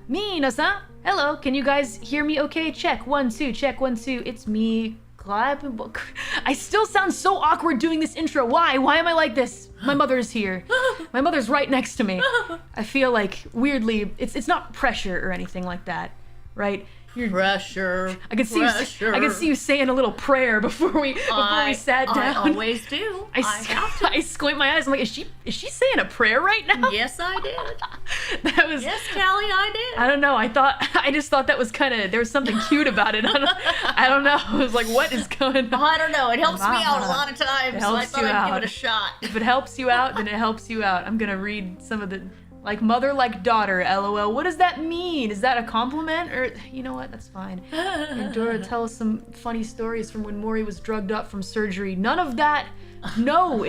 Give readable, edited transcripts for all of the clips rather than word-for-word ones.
Mina-san. Hello, can you guys hear me okay? Check, 1, 2, check, 1, 2. It's me, I still sound so awkward doing this intro. Why? Why am I like this? My mother's here. My mother's right next to me. I feel like, weirdly, it's not pressure or anything like that, right? Pressure. I could see you saying a little prayer before we sat down. I always do. I squint my eyes. I'm like, is she saying a prayer right now? Yes, I did. Yes, Callie, I did. I don't know. I just thought that was kind of, there was something cute about it. I don't know. I was like, what is going on? I don't know. It helps me out a lot of times, so I thought I'd give it a shot. If it helps you out, then it helps you out. I'm gonna read some of the. Like mother, like daughter, LOL. What does that mean? Is that a compliment? Or, you know what, that's fine. And Dora, tell us some funny stories from when Mori was drugged up from surgery. None of that. No,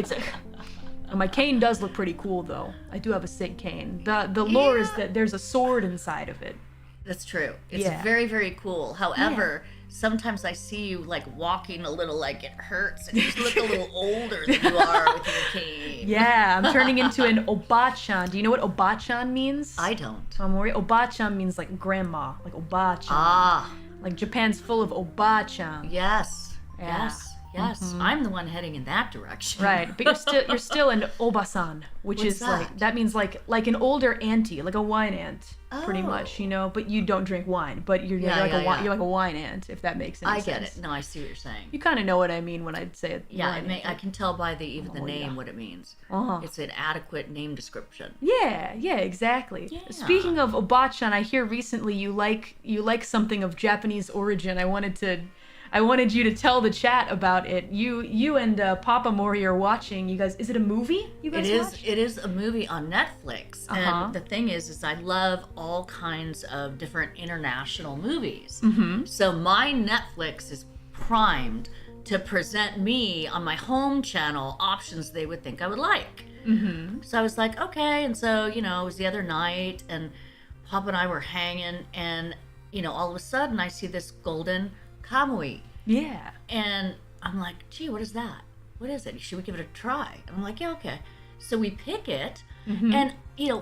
my cane does look pretty cool, though. I do have a sick cane. The lore is that there's a sword inside of it. That's true. It's very, very cool. However, sometimes I see you like walking a little like it hurts and you just look a little older than you are with your cane. Yeah, I'm turning into an obachan. Do you know what obachan means? I don't. Mori, obachan means like grandma, like obachan. Ah. Like Japan's full of obachan. Yes. Yeah. Yes. Mm-hmm. I'm the one heading in that direction. Right, but you're still an obasan, which What's is that? like that means like an older auntie, like a wine aunt, pretty much, you know. But you don't drink wine, but you're like a wine aunt, if that makes any sense. I get it. No, I see what you're saying. You kind of know what I mean when I say it. Yeah, I can tell by the name what it means. It's an adequate name description. Yeah, exactly. Yeah. Speaking of obachan, I hear recently you like something of Japanese origin. I wanted you to tell the chat about it. You and Papa Mori are watching. You guys, is it a movie? You guys watch? It is a movie on Netflix. And the thing is I love all kinds of different international movies. Mm-hmm. So my Netflix is primed to present me on my home channel options they would think I would like. Mm-hmm. So I was like, okay. And so, it was the other night and Papa and I were hanging and, all of a sudden I see this golden kamui. Yeah. And I'm like, gee, what is that? What is it? Should we give it a try? And I'm like, yeah, okay. So we pick it. Mm-hmm. And,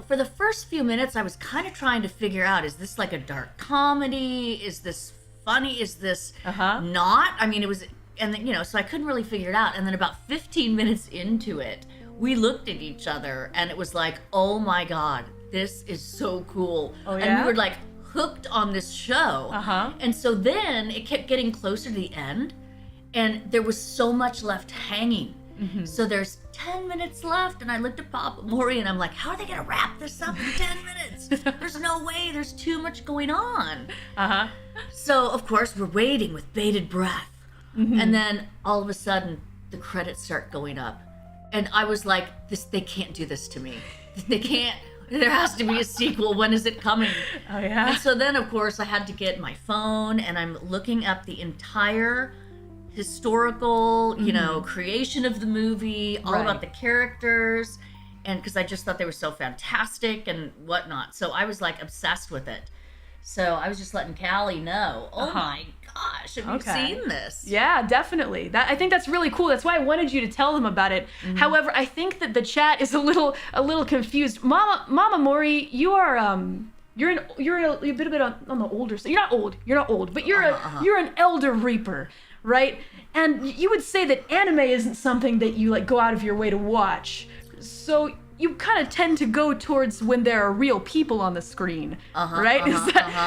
for the first few minutes, I was kind of trying to figure out, is this like a dark comedy? Is this funny? Is this not? I mean, it was, and then, so I couldn't really figure it out. And then about 15 minutes into it, we looked at each other and it was like, oh my God, this is so cool. Oh, yeah? And we were like, hooked on this show. And so then it kept getting closer to the end and there was so much left hanging. Mm-hmm. So there's 10 minutes left and I looked at Papa Mori and I'm like, how are they gonna wrap this up in 10 minutes? There's no way, there's too much going on. So of course we're waiting with bated breath. Mm-hmm. And then all of a sudden the credits start going up and I was like, they can't do this to me. They can't. There has to be a sequel. When is it coming? Oh, yeah? And so then, of course, I had to get my phone, and I'm looking up the entire historical, creation of the movie, all about the characters, and because I just thought they were so fantastic and whatnot. So I was, obsessed with it. So I was just letting Callie know, oh my gosh, have you seen this? Yeah, definitely. I think that's really cool. That's why I wanted you to tell them about it. Mm-hmm. However, I think that the chat is a little confused. Mama Mori, you are you're a bit on the older side. You're not old, but you're an elder reaper, right? And you would say that anime isn't something that you go out of your way to watch. So you kind of tend to go towards when there are real people on the screen, right?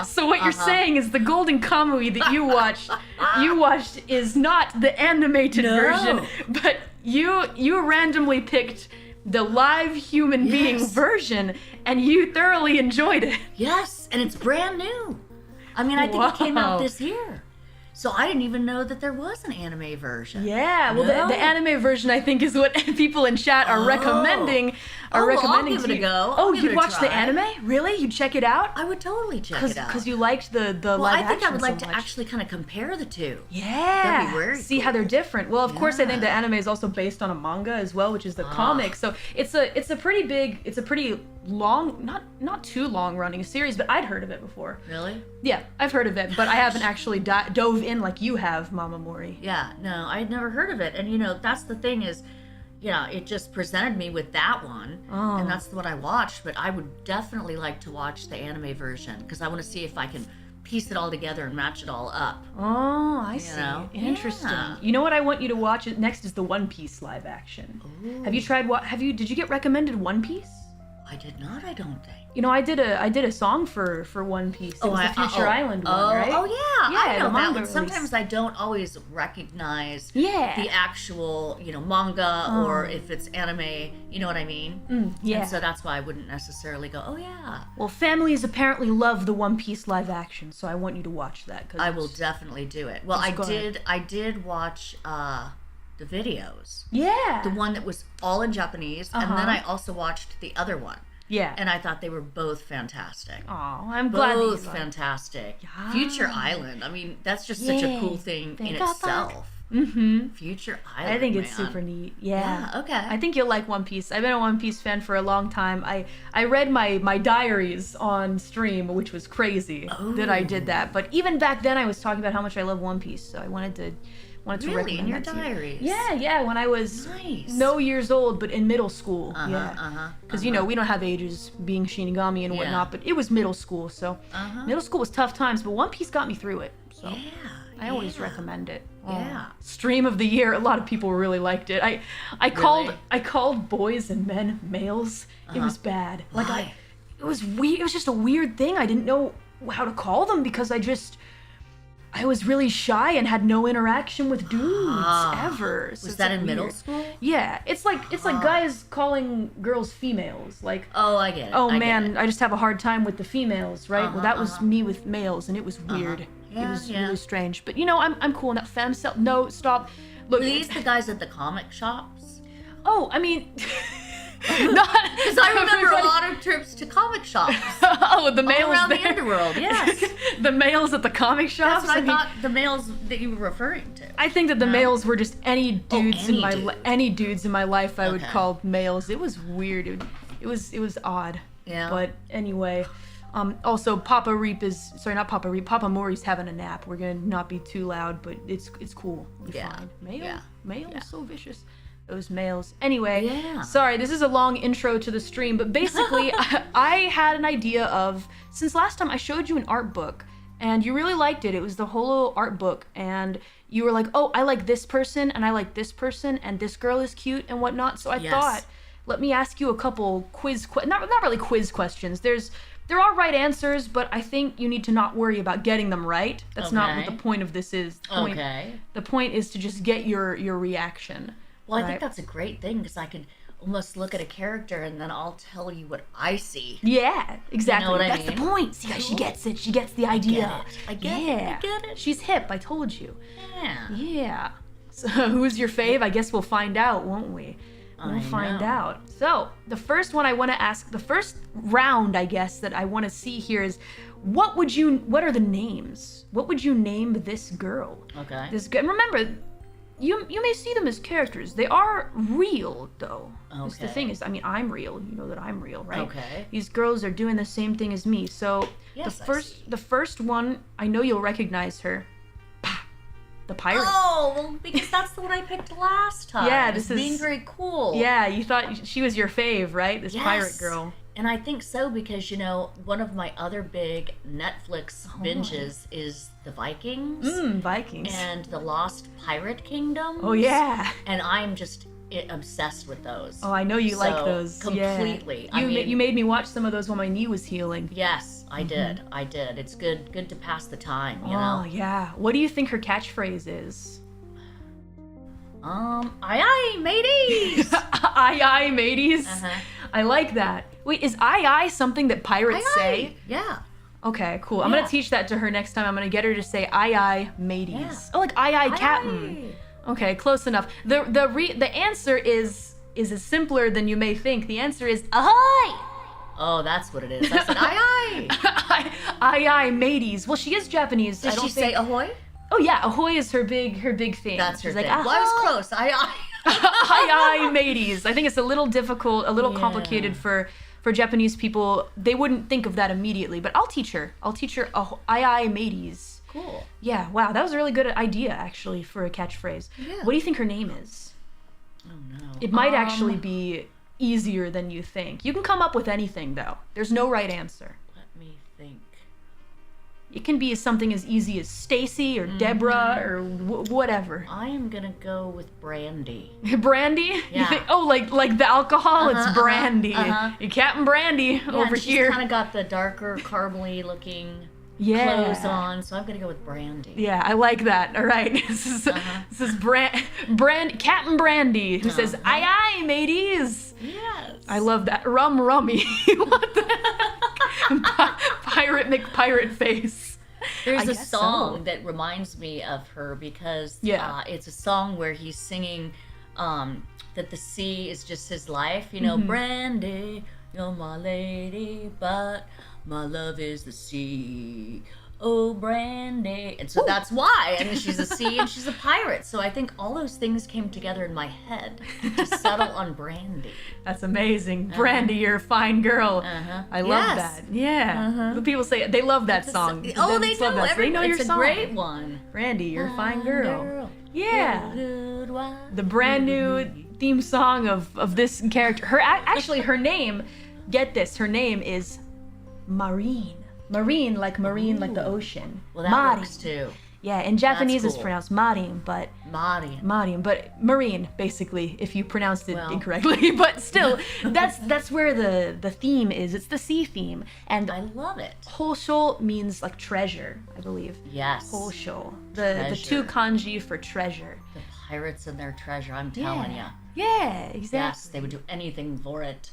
So what you're saying is the Golden Kamui that you watched is not the animated version, but you randomly picked the live human being version, and you thoroughly enjoyed it. Yes, and it's brand new. I mean, I think it came out this year. So I didn't even know that there was an anime version. Yeah, well, the anime version, I think, is what people in chat are recommending. I'll give it a go. Oh, you'd watch the anime? Really? You'd check it out? I would totally check it out. Because you liked the live action so much. Well, I think I would like to actually kind of compare the two. Yeah. That'd be very See how they're different. Well, of course, I think the anime is also based on a manga as well, which is the comic. So it's a pretty long, not too long running series, but I'd heard of it before. Really? Yeah, I've heard of it, but I haven't actually dove in like you have, Mama Mori. Yeah, no, I had never heard of it. And that's the thing is, it just presented me with that one, and that's what I watched. But I would definitely like to watch the anime version because I want to see if I can piece it all together and match it all up. Oh, I see. Interesting. Yeah. You know what I want you to watch next is the One Piece live action. Ooh. Have you tried did you get recommended One Piece? I did not, I don't think. I did a song for One Piece. It was the Future Island one, right? Oh yeah, I know that one. release. Sometimes I don't always recognize Yeah. the actual, manga or if it's anime, you know what I mean? Yeah. And so that's why I wouldn't necessarily go, oh yeah. Well, families apparently love the One Piece live action, so I want you to watch that. I will definitely do it. Well, I did watch the videos. Yeah. The one that was all in Japanese, and then I also watched the other one. Yeah. And I thought they were both fantastic. Oh, I'm glad that you Both fantastic. Yeah. Future Island. I mean, that's just such a cool thing in itself. Future Island. I think it's man. super neat. Yeah. Okay. I think you'll like One Piece. I've been a One Piece fan for a long time. I read my diaries on stream, which was crazy that I did that. But even back then, I was talking about how much I love One Piece, so I wanted to really? recommend In your that to you. diaries? Yeah, when I was Nice. no years old, but in middle school. Uh-huh, Because, we don't have ages being Shinigami and whatnot, but it was middle school, so middle school was tough times, but One Piece got me through it, so Yeah. I always recommend it. Yeah. Stream of the year, a lot of people really liked it. I called boys and men males. It was bad. Why? It was weird. It was just a weird thing. I didn't know how to call them because I was really shy and had no interaction with dudes ever. So Was it's, that like, in middle weird. school? Yeah, it's like guys calling girls females. Like, Oh, I get it. oh I man, get it. I just have a hard time with the females, right? Well, that was me with males, and it was weird. Yeah, it was yeah. really strange. But I'm cool. Now, femme self. No, stop. Look. Were these the guys at the comic shops? Oh, I mean, not. Because I remember a lot of trips to comic shops. Oh, the All males around the there. underworld, yes. The males at the comic shops. That's what I mean, thought the males that you were referring to. I think that the males were just any dudes any dude. any dudes in my life I would Okay. call males. It was weird. It was odd. Yeah. But anyway, also Papa Mori's having a nap. We're gonna not be too loud, but it's cool. We're Yeah. fine. Male? Yeah. Male Yeah. is so vicious. Those males. Anyway, Yeah. sorry, this is a long intro to the stream, but basically I had an idea of, since last time I showed you an art book and you really liked it. It was the HOLO art book, and you were like, oh, I like this person and I like this person and this girl is cute and whatnot. So I thought, let me ask you a couple not really quiz questions. There are right answers, but I think you need to not worry about getting them right. That's not what the point of this is. The point is to just get your reaction. Well, I think that's a great thing because I can almost look at a character and then I'll tell you what I see. Yeah, exactly. You know what That's I the mean? point. See how she gets it. She gets the idea. I get it. She's hip. I told you. Yeah. Yeah. So who's your fave? I guess we'll find out, won't we? We'll find out. So the first one I want to ask, the first round, I guess, that I want to see here is, what are the names? What would you name this girl? Okay. This girl. Remember, you may see them as characters. They are real, though. Okay. The thing is, I mean, I'm real. You know that I'm real, right? Okay. These girls are doing the same thing as me. So Yes, I see. the first one, I know you'll recognize her. The pirate. Oh, well, because that's the one I picked last time. Yeah, this this is being very cool. Yeah, you thought she was your fave, right? This pirate Yes. girl. And I think so because, one of my other big Netflix binges is The Vikings Vikings. and The Lost Pirate Kingdom. Oh yeah. And I'm just obsessed with those. Oh, I know you like So, those. completely. Yeah. I mean- You made me watch some of those when my knee was healing. Yes, I did. I did. It's good to pass the time, you Oh know? yeah. What do you think her catchphrase is? Aye, mateys! Aye, mateys. Uh-huh. I like that. Wait, is aye something that pirates say? Yeah. Okay, cool. I'm Yeah. gonna teach that to her next time. I'm gonna get her to say aye, mateys. Yeah. Oh, like aye, captain. Okay, close enough. The answer is as simpler than you may think. The answer is ahoy! Oh, that's what it is. I said aye. Aye, mateys. Well, she is Japanese. Did she say ahoy? Oh yeah, ahoy is her big thing. That's her She's thing. like, Well, I was ahoy! close. Aye. Aye, mateys. I think it's a little difficult, a little complicated for Japanese people. They wouldn't think of that immediately, but I'll teach her. Aye, mateys. Cool. Yeah, wow, that was a really good idea, actually, for a catchphrase. Yeah. What do you think her name is? Oh no. It might actually be easier than you think. You can come up with anything though. There's no right answer. Let me think. It can be something as easy as Stacy or Deborah or whatever. I am gonna go with Brandy. Brandy? Yeah. You think, oh, like the alcohol? It's Brandy. You're Captain Brandy over here. She's kind of got the darker, caramely looking clothes on, so I'm gonna go with Brandy. Yeah, I like that. All right, this is Captain Brandy who says, "Aye aye, mateys." Yes. I love that. Rummy. What the heck? Pirate McPirate face. There's a song that reminds me of her because it's a song where he's singing that the sea is just his life. You know, Brandy, you're my lady, but my love is the sea. Oh, Brandy. And so that's why. And she's a sea and she's a pirate. So I think all those things came together in my head to settle on Brandy. That's amazing. Brandy, you're a fine girl. I love that. Yeah. The people say they love that song. They know. They know your song. It's a great one. Brandy, you're a fine girl. Yeah. The The brand new theme song of this character. Her name, get this, her name is Marine. Marine like the ocean. Well, that works too. Yeah, in Japanese That's it's cool. pronounced Marin, but Marin. but Marine basically if you pronounced it incorrectly. But still, that's where the theme is. It's the sea theme, and I love it. Hosho means like treasure, I believe. Yes. Hosho, the two kanji for treasure. The pirates and their treasure. I'm telling you. Yeah, exactly. Yes, they would do anything for it.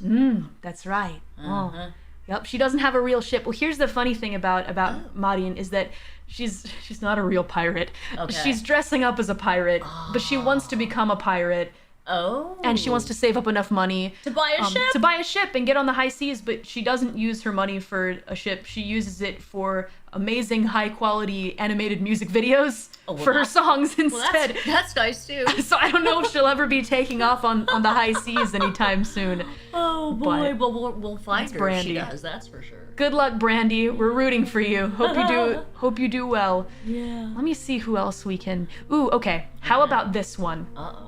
That's right. Oh. Yep, she doesn't have a real ship. Well, here's the funny thing about Marin is that she's not a real pirate. Okay. She's dressing up as a pirate, but she wants to become a pirate. Oh. And she wants to save up enough money to buy a ship? To buy a ship and get on the high seas, but she doesn't use her money for a ship. She uses it for amazing high quality animated music videos for her songs instead. Well, that's nice too. So I don't know if she'll ever be taking off on the high seas anytime soon. Oh boy, but well we'll find her Brandy. if she does, that's for sure. Good luck, Brandy. We're rooting for you. Hope you do well. Yeah. Let me see who else we can. Ooh, okay. How about this one? Uh-oh.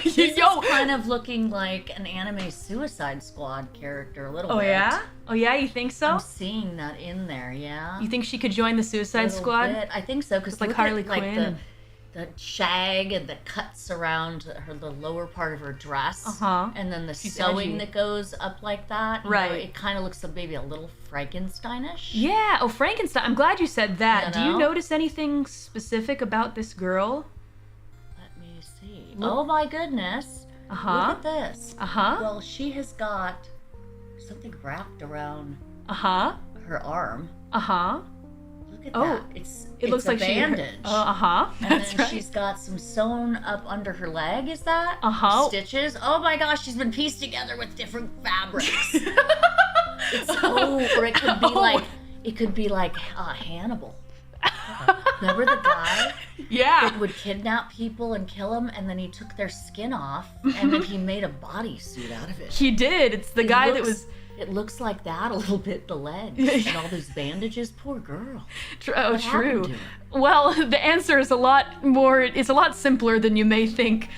This is kind of looking like an anime Suicide Squad character a little bit. Oh yeah, you think so? I'm seeing that in there, yeah. You think she could join the Suicide Squad? Bit. I think so, because like Harley Quinn. The shag and the cuts around the lower part of her dress, and then the sewing that goes up like that. Right. You know, it kind of looks maybe a little Frankensteinish. Yeah. Oh, Frankenstein. I'm glad you said that. You Do you know? notice anything specific about this girl? Let me see. Oh my goodness. Look at this. Well, she has got something wrapped around her arm. Look at that. It looks like a bandage. That's And then right. she's got some sewn up under her leg, is that? Stitches. Oh my gosh, she's been pieced together with different fabrics. Or it could be like Hannibal. Remember the guy? Yeah. That would kidnap people and kill them, and then he took their skin off, and then he made a bodysuit out of it. He did. It's the guy that was. It looks like that a little bit, the legs and all those bandages. Poor girl. Oh, What happened true. to her? Well, the answer is a lot more. It's a lot simpler than you may think.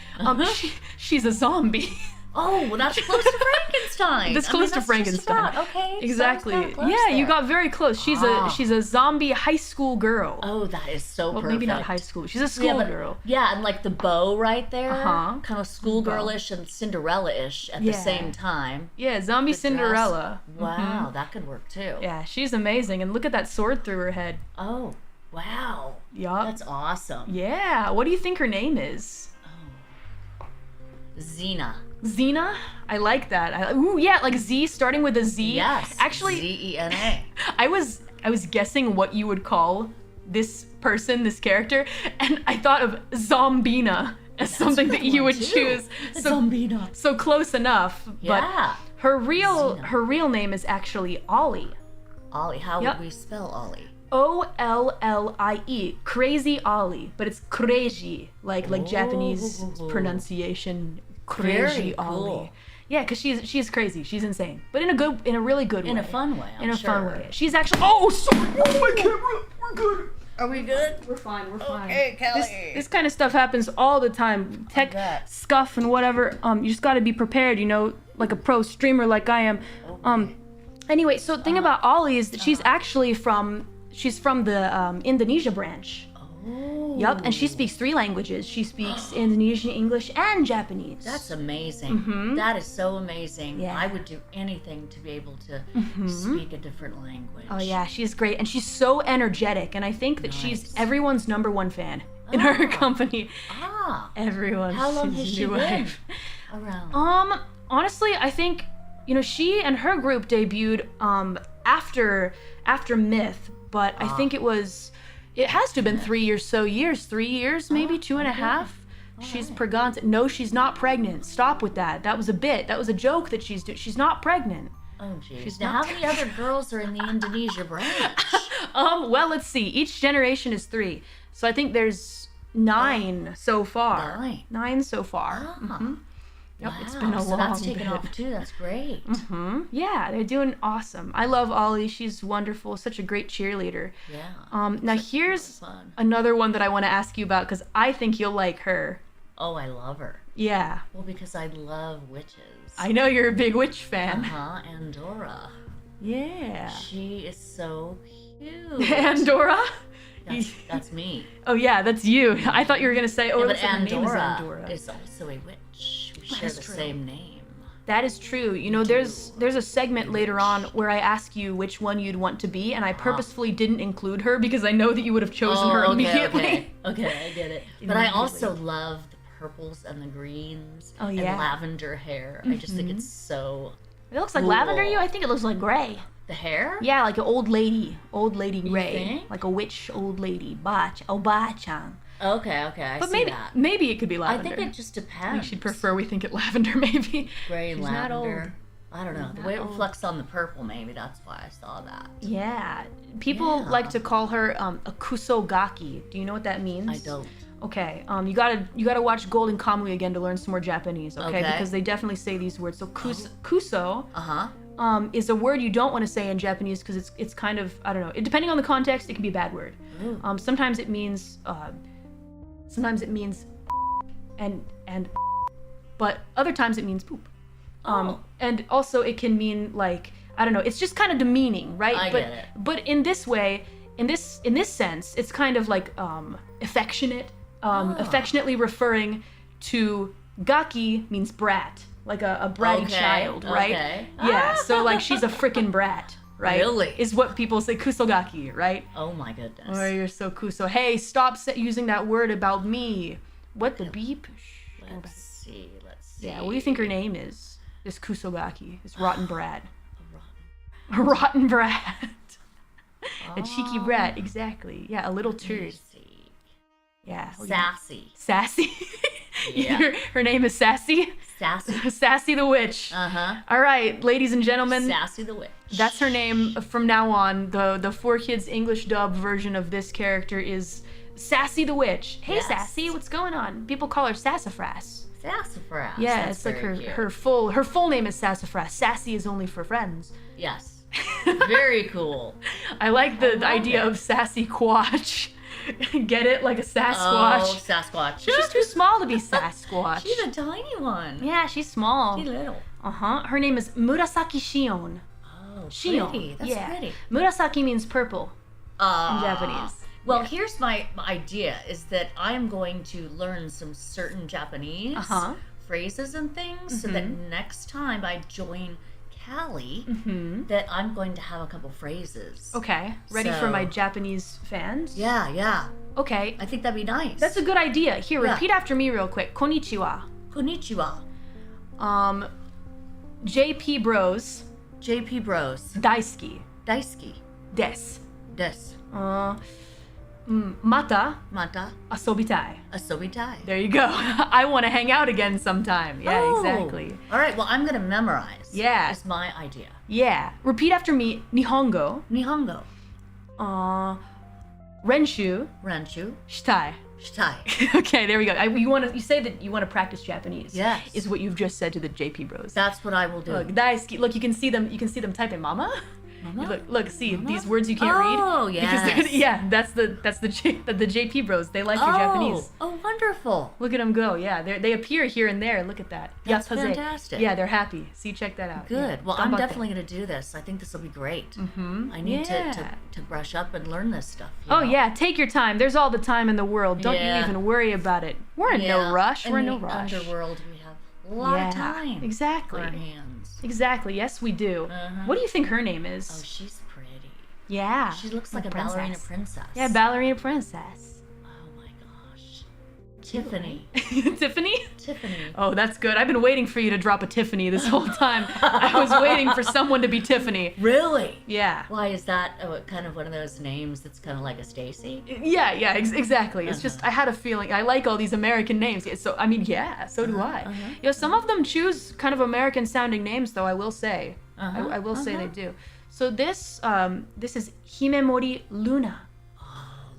She's a zombie. Oh, well, that's close to Frankenstein. That's close to Frankenstein. Okay. Exactly. So close Yeah, there. you got very close. She's a zombie high school girl. Oh, that is so Well, perfect. maybe not high school. She's a school girl. Yeah, and like the bow right there. Kind of schoolgirlish and Cinderella-ish at the same time. Yeah, zombie Cinderella. Wow, that could work too. Yeah, she's amazing. And look at that sword through her head. Oh, wow. Yup. That's awesome. Yeah. What do you think her name is? Xena. Xena? I like that. Ooh, yeah, like Z starting with a Z. Yes. Actually, Z-E-N-A. I was guessing what you would call this person, this character, and I thought of Zombina as something that you would choose. Zombina. So close enough. Yeah. But her real name is actually Ollie. Ollie. How would we spell Ollie? Ollie. Crazy Ollie, but it's crazy, like Japanese pronunciation. Crazy Very cool. Ollie. Yeah, because she's crazy. She's insane, but in a really good way. In a fun way. In a sure. fun way. She's actually. Oh, sorry. Oh, my camera. We're good. Are we good? We're fine. We're fine. Okay, Kelly. This kind of stuff happens all the time. Tech scuff and whatever. You just got to be prepared. You know, like a pro streamer like I am. Anyway, so the thing about Ollie is that she's actually from the Indonesia branch. Oh. Yup, and she speaks 3 languages. She speaks Indonesian, English, and Japanese. That's amazing. That is so amazing. Yeah. I would do anything to be able to speak a different language. Oh yeah, she's great, and she's so energetic, and I think that she's everyone's #1 fan in her company. Everyone. How long has she been around? Honestly, I think, you know, she and her group debuted after Myth, but I think it has to have been 3 years, 3 years, maybe 2.5. She's pregnant. No, she's not pregnant. Stop with that. That was a bit. That was a joke that she's doing. She's not pregnant. Oh, geez. Now, how many other girls are in the Indonesia branch? Well, let's see. Each generation is 3. So I think there's 9 so far. 9 so far. Yep, wow, it's been a long so that's taken bit. off too. That's great. Yeah, they're doing awesome. I love Ollie. She's wonderful. Such a great cheerleader. Yeah. Now here's another one that I want to ask you about because I think you'll like her. Oh, I love her. Yeah. Well, because I love witches. I know you're a big witch fan. Andorra. Yeah. She is so cute. Andorra? That's me. Oh yeah, that's you. I thought you were gonna say, but her name is Andorra. Is also a witch. We share the same name. That is true. You know, there's a segment later on where I ask you which one you'd want to be, and I purposefully didn't include her because I know that you would have chosen her immediately. Okay, I get it. But I also love the purples and the greens and lavender hair. I just think it's so It looks like lavender to you? I think it looks like gray. The hair? Yeah, like an old lady gray. Think? Like a witch old lady. Ba-chan. Okay, I but see that. Maybe it could be lavender. I think it just depends. I think she'd prefer we think it lavender, maybe. Gray and She's lavender. I don't know. The way it reflects on the purple, maybe that's why I saw that. Yeah. People like to call her a kusogaki. Do you know what that means? I don't. Okay. You gotta watch Golden Kamuy again to learn some more Japanese. Okay. Because they definitely say these words. So kuso. Is a word you don't want to say in Japanese because it's kind of, I don't know. Depending on the context, it can be a bad word. Sometimes it means and but other times it means poop. And also it can mean like, I don't know, it's just kind of demeaning, right? I get it. But in this way, in this sense, it's kind of like affectionate, affectionately referring to gaki means brat, like a bratty child, right? Okay. Yeah, so like she's a frickin' brat. Right? Really? Is what people say, kusogaki, right? Oh my goodness. Oh, you're so kuso. Hey, stop using that word about me. What the beep? Let's see. Yeah, what do you think her name is? This kusogaki, this rotten brat. A rotten brat. A cheeky brat, exactly. Yeah, a little turd. Yeah. Sassy. Yeah. Her name is Sassy. Sassy the witch. All right, ladies and gentlemen. Sassy the witch. That's her name from now on. The 4Kids English dub version of this character is Sassy the witch. Hey, Sassy, what's going on? People call her Sassafras. Sassafras. Yeah, it's like her full name is Sassafras. Sassy is only for friends. Yes. Very cool. I like the idea of Sassy Quatch. Get it? Like a Sasquatch. Oh, Sasquatch. She's too small to be Sasquatch. She's a tiny one. Yeah, she's small. She's little. Her name is Murasaki Shion. Oh, Shion. Pretty. That's pretty. Murasaki means purple in Japanese. Well, here's my idea, is that I'm going to learn some certain Japanese phrases and things so that next time I join Callie, that I'm going to have a couple phrases. Okay. Ready for my Japanese fans? Yeah. Okay. I think that'd be nice. That's a good idea. Here, repeat after me real quick. Konnichiwa. Konnichiwa. JP Bros. JP Bros. Daisuki. Des. Mata. Asobitai. There you go. I want to hang out again sometime. Yeah, exactly. All right, well, I'm going to memorize. Yeah. That's my idea. Yeah. Repeat after me. Nihongo. Renshu. Shitai. Okay, there we go. You say that you want to practice Japanese. Yes. Is what you've just said to the JP Bros. That's what I will do. Look, daisuki. Look, you can see them typing mama. Mama? Look, see Mama? these words you can't read. Oh, yes. Yeah, that's the JP bros. They like your Japanese. Oh, wonderful. Look at them go. Yeah, they appear here and there. Look at that. That's Yataze. fantastic. Yeah, they're happy. See, check that out. Good. Yeah. Well, I'm Ganbatte. definitely going to do this. I think this will be great. Mm-hmm. I need Yeah. to brush up and learn this stuff. Oh yeah, take your time. There's all the time in the world. Don't you even worry about it. We're in no rush. We're in no rush. In the underworld, we have a lot of time. Exactly. On our hands. Exactly. Yes, we do. What do you think her name is? Oh, she's pretty. Yeah. She looks like a ballerina princess. Yeah, ballerina princess. Oh my gosh. Tiffany. Tiffany? Tiffany. Oh, that's good. I've been waiting for you to drop a Tiffany this whole time. I was waiting for someone to be Tiffany. Really? Yeah. Why is that kind of one of those names that's kind of like a Stacy? Yeah, exactly. It's just, I had a feeling, I like all these American names. So, I mean, yeah, so do I. You know, some of them choose kind of American sounding names, though, I will say. I will say they do. So this is Himemori Luna.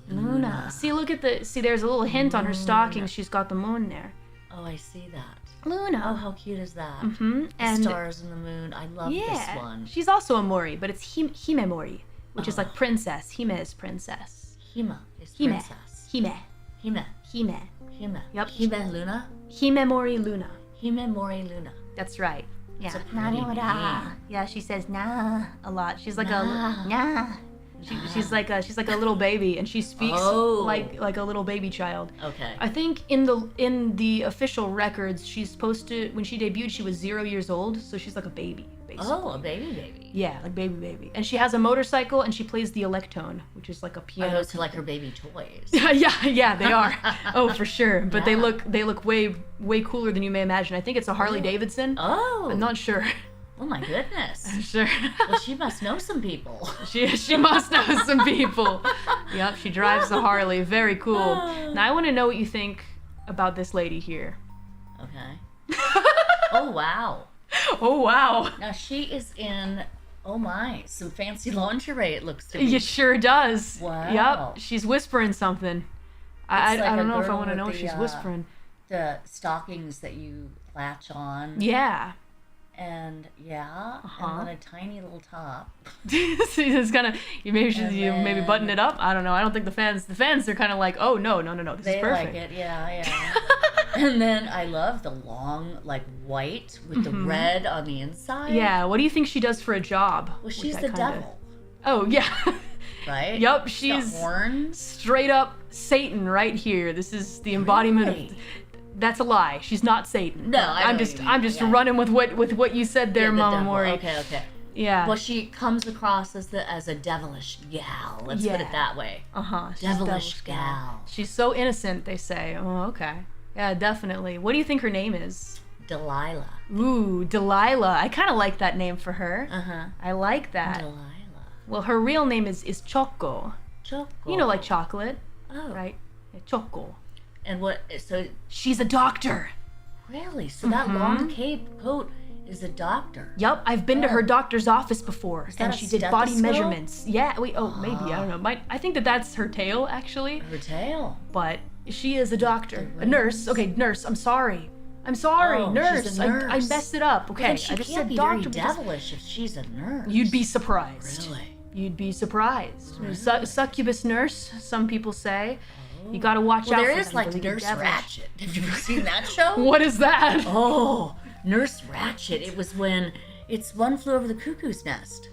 Luna. See, look at there's a little hint on her stocking. She's got the moon there. Oh, I see that. Luna. Oh, how cute is that? Mm-hmm. The stars and the moon. I love this one. She's also a Mori, but it's Himemori, which is like princess. Hime is princess. Hima is princess. Hime. Hime. Hime. Hime. Yep. Hime Luna? Himemori Luna. Himemori Luna. That's right. It's Yeah. a pretty name. Yeah, she says nah a lot. She's like Nah. nah. She's like a little baby, and she speaks like a little baby child. Okay. I think in the official records, she's supposed to, when she debuted, she was 0 years old, so she's like a baby, basically. Oh, a baby. Yeah, like baby. And she has a motorcycle, and she plays the electone, which is like a Are piano. those like her baby toys? yeah, they are. Oh, for sure. But Yeah. they look way cooler than you may imagine. I think it's a Harley Davidson. Oh. I'm not sure. Oh my goodness. Sure. Well, she must know some people. She must know some people. Yep, she drives the Harley. Very cool. Now I want to know what you think about this lady here. Okay. Oh wow. Oh wow. Now she is in, oh my, some fancy lingerie. It looks to be. It sure does. Wow. Yep, she's whispering something. I It's like don't a know if I girl want to with know what the, she's whispering. The stockings that you latch on. Yeah. And yeah, and then a tiny little top. She's kind of maybe then- maybe button it up. I don't know. I don't think the fans are kind of like, oh no, this They is perfect. like it, yeah. And then I love the long, like white with the red on the inside. Yeah. What do you think she does for a job? Well, with she's that the kinda- devil, Oh yeah. right? Yup, She's got she's horns. straight up Satan right here. This is the embodiment Really? of. That's a lie. She's not Satan. No, I know I'm what just you mean, running with what you said there, Yeah, the Mama devil. Mori. Okay. Yeah. Well, she comes across as a devilish gal. Let's put it that way. She's Devilish gal. She's so innocent, they say. Oh, okay. Yeah, definitely. What do you think her name is? Delilah. Ooh, Delilah. I kind of like that name for her. I like that. Delilah. Well, her real name is Choco. Choco. You know, like chocolate, Oh. right? Yeah, Choco. And what? So She's a doctor. really? So that long coat is a doctor. Yup, I've been to her doctor's office before, that and a she did body stethoscope? measurements. Yeah, wait, maybe, I don't know. I think that's her tail, actually, Her tail. but she is a doctor. A nurse. Okay, nurse, I'm sorry. I'm sorry, Oh, nurse. she's a I nurse. messed it up. Okay, Then she I just can't said be doctor very because devilish if she's a nurse. you'd be surprised. Really? You'd be surprised. Succubus nurse, some people say. You gotta watch Well, out there for is them, like they get Nurse devilish. Ratchet. Have you ever seen that show? What is that? Oh, Nurse Ratchet. It was when it's One Flew Over the Cuckoo's Nest.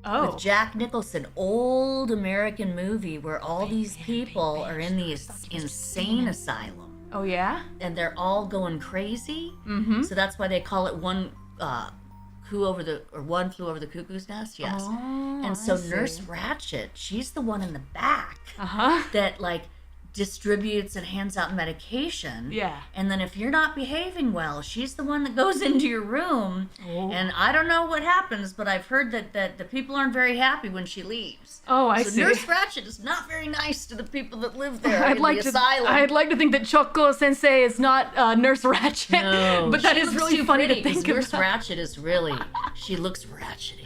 Oh. With Jack Nicholson, old American movie where all these people are in the insane asylum Oh yeah? and they're all going crazy. Mm-hmm. So that's why they call it One Flew Over the Cuckoo's Nest. Yes. Oh, and so I see. Nurse Ratchet, she's the one in the back Uh-huh. that like distributes and hands out medication. Yeah. And then if you're not behaving well, she's the one that goes into your room. Oh. And I don't know what happens, but I've heard that the people aren't very happy when she leaves. Oh, I so see. Nurse Ratchet is not very nice to the people that live there I'd in like the to. asylum. I'd like to think that Choco Sensei is not Nurse Ratchet. No, but that she is looks really too funny pretty, to 'cause think Nurse about. Ratchet is really, she looks ratchety.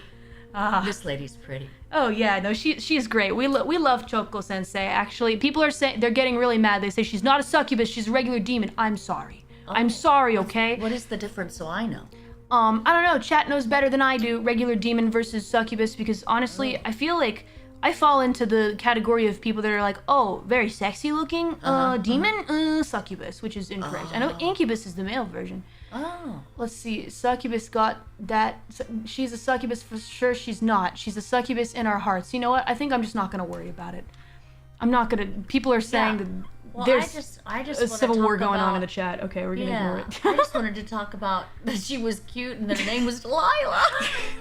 This lady's pretty. Oh yeah, no, she's great. We love Choco Sensei. Actually, people are saying they're getting really mad. They say she's not a succubus, she's a regular demon. I'm sorry. I'm sorry, okay? What is the difference so I know? I don't know, chat knows better than I do, regular demon versus succubus, because honestly, I feel like I fall into the category of people that are like, oh, very sexy looking, demon, succubus, which is incorrect. I know incubus is the male version. Oh. Let's see, succubus got that, she's a succubus for sure, she's not. She's a succubus in our hearts. You know what, I think I'm just not gonna worry about it. I'm not gonna, people are saying that there's I just a civil war going on in the chat. Okay, we're gonna ignore it. I just wanted to talk about that she was cute and that her name was Delilah.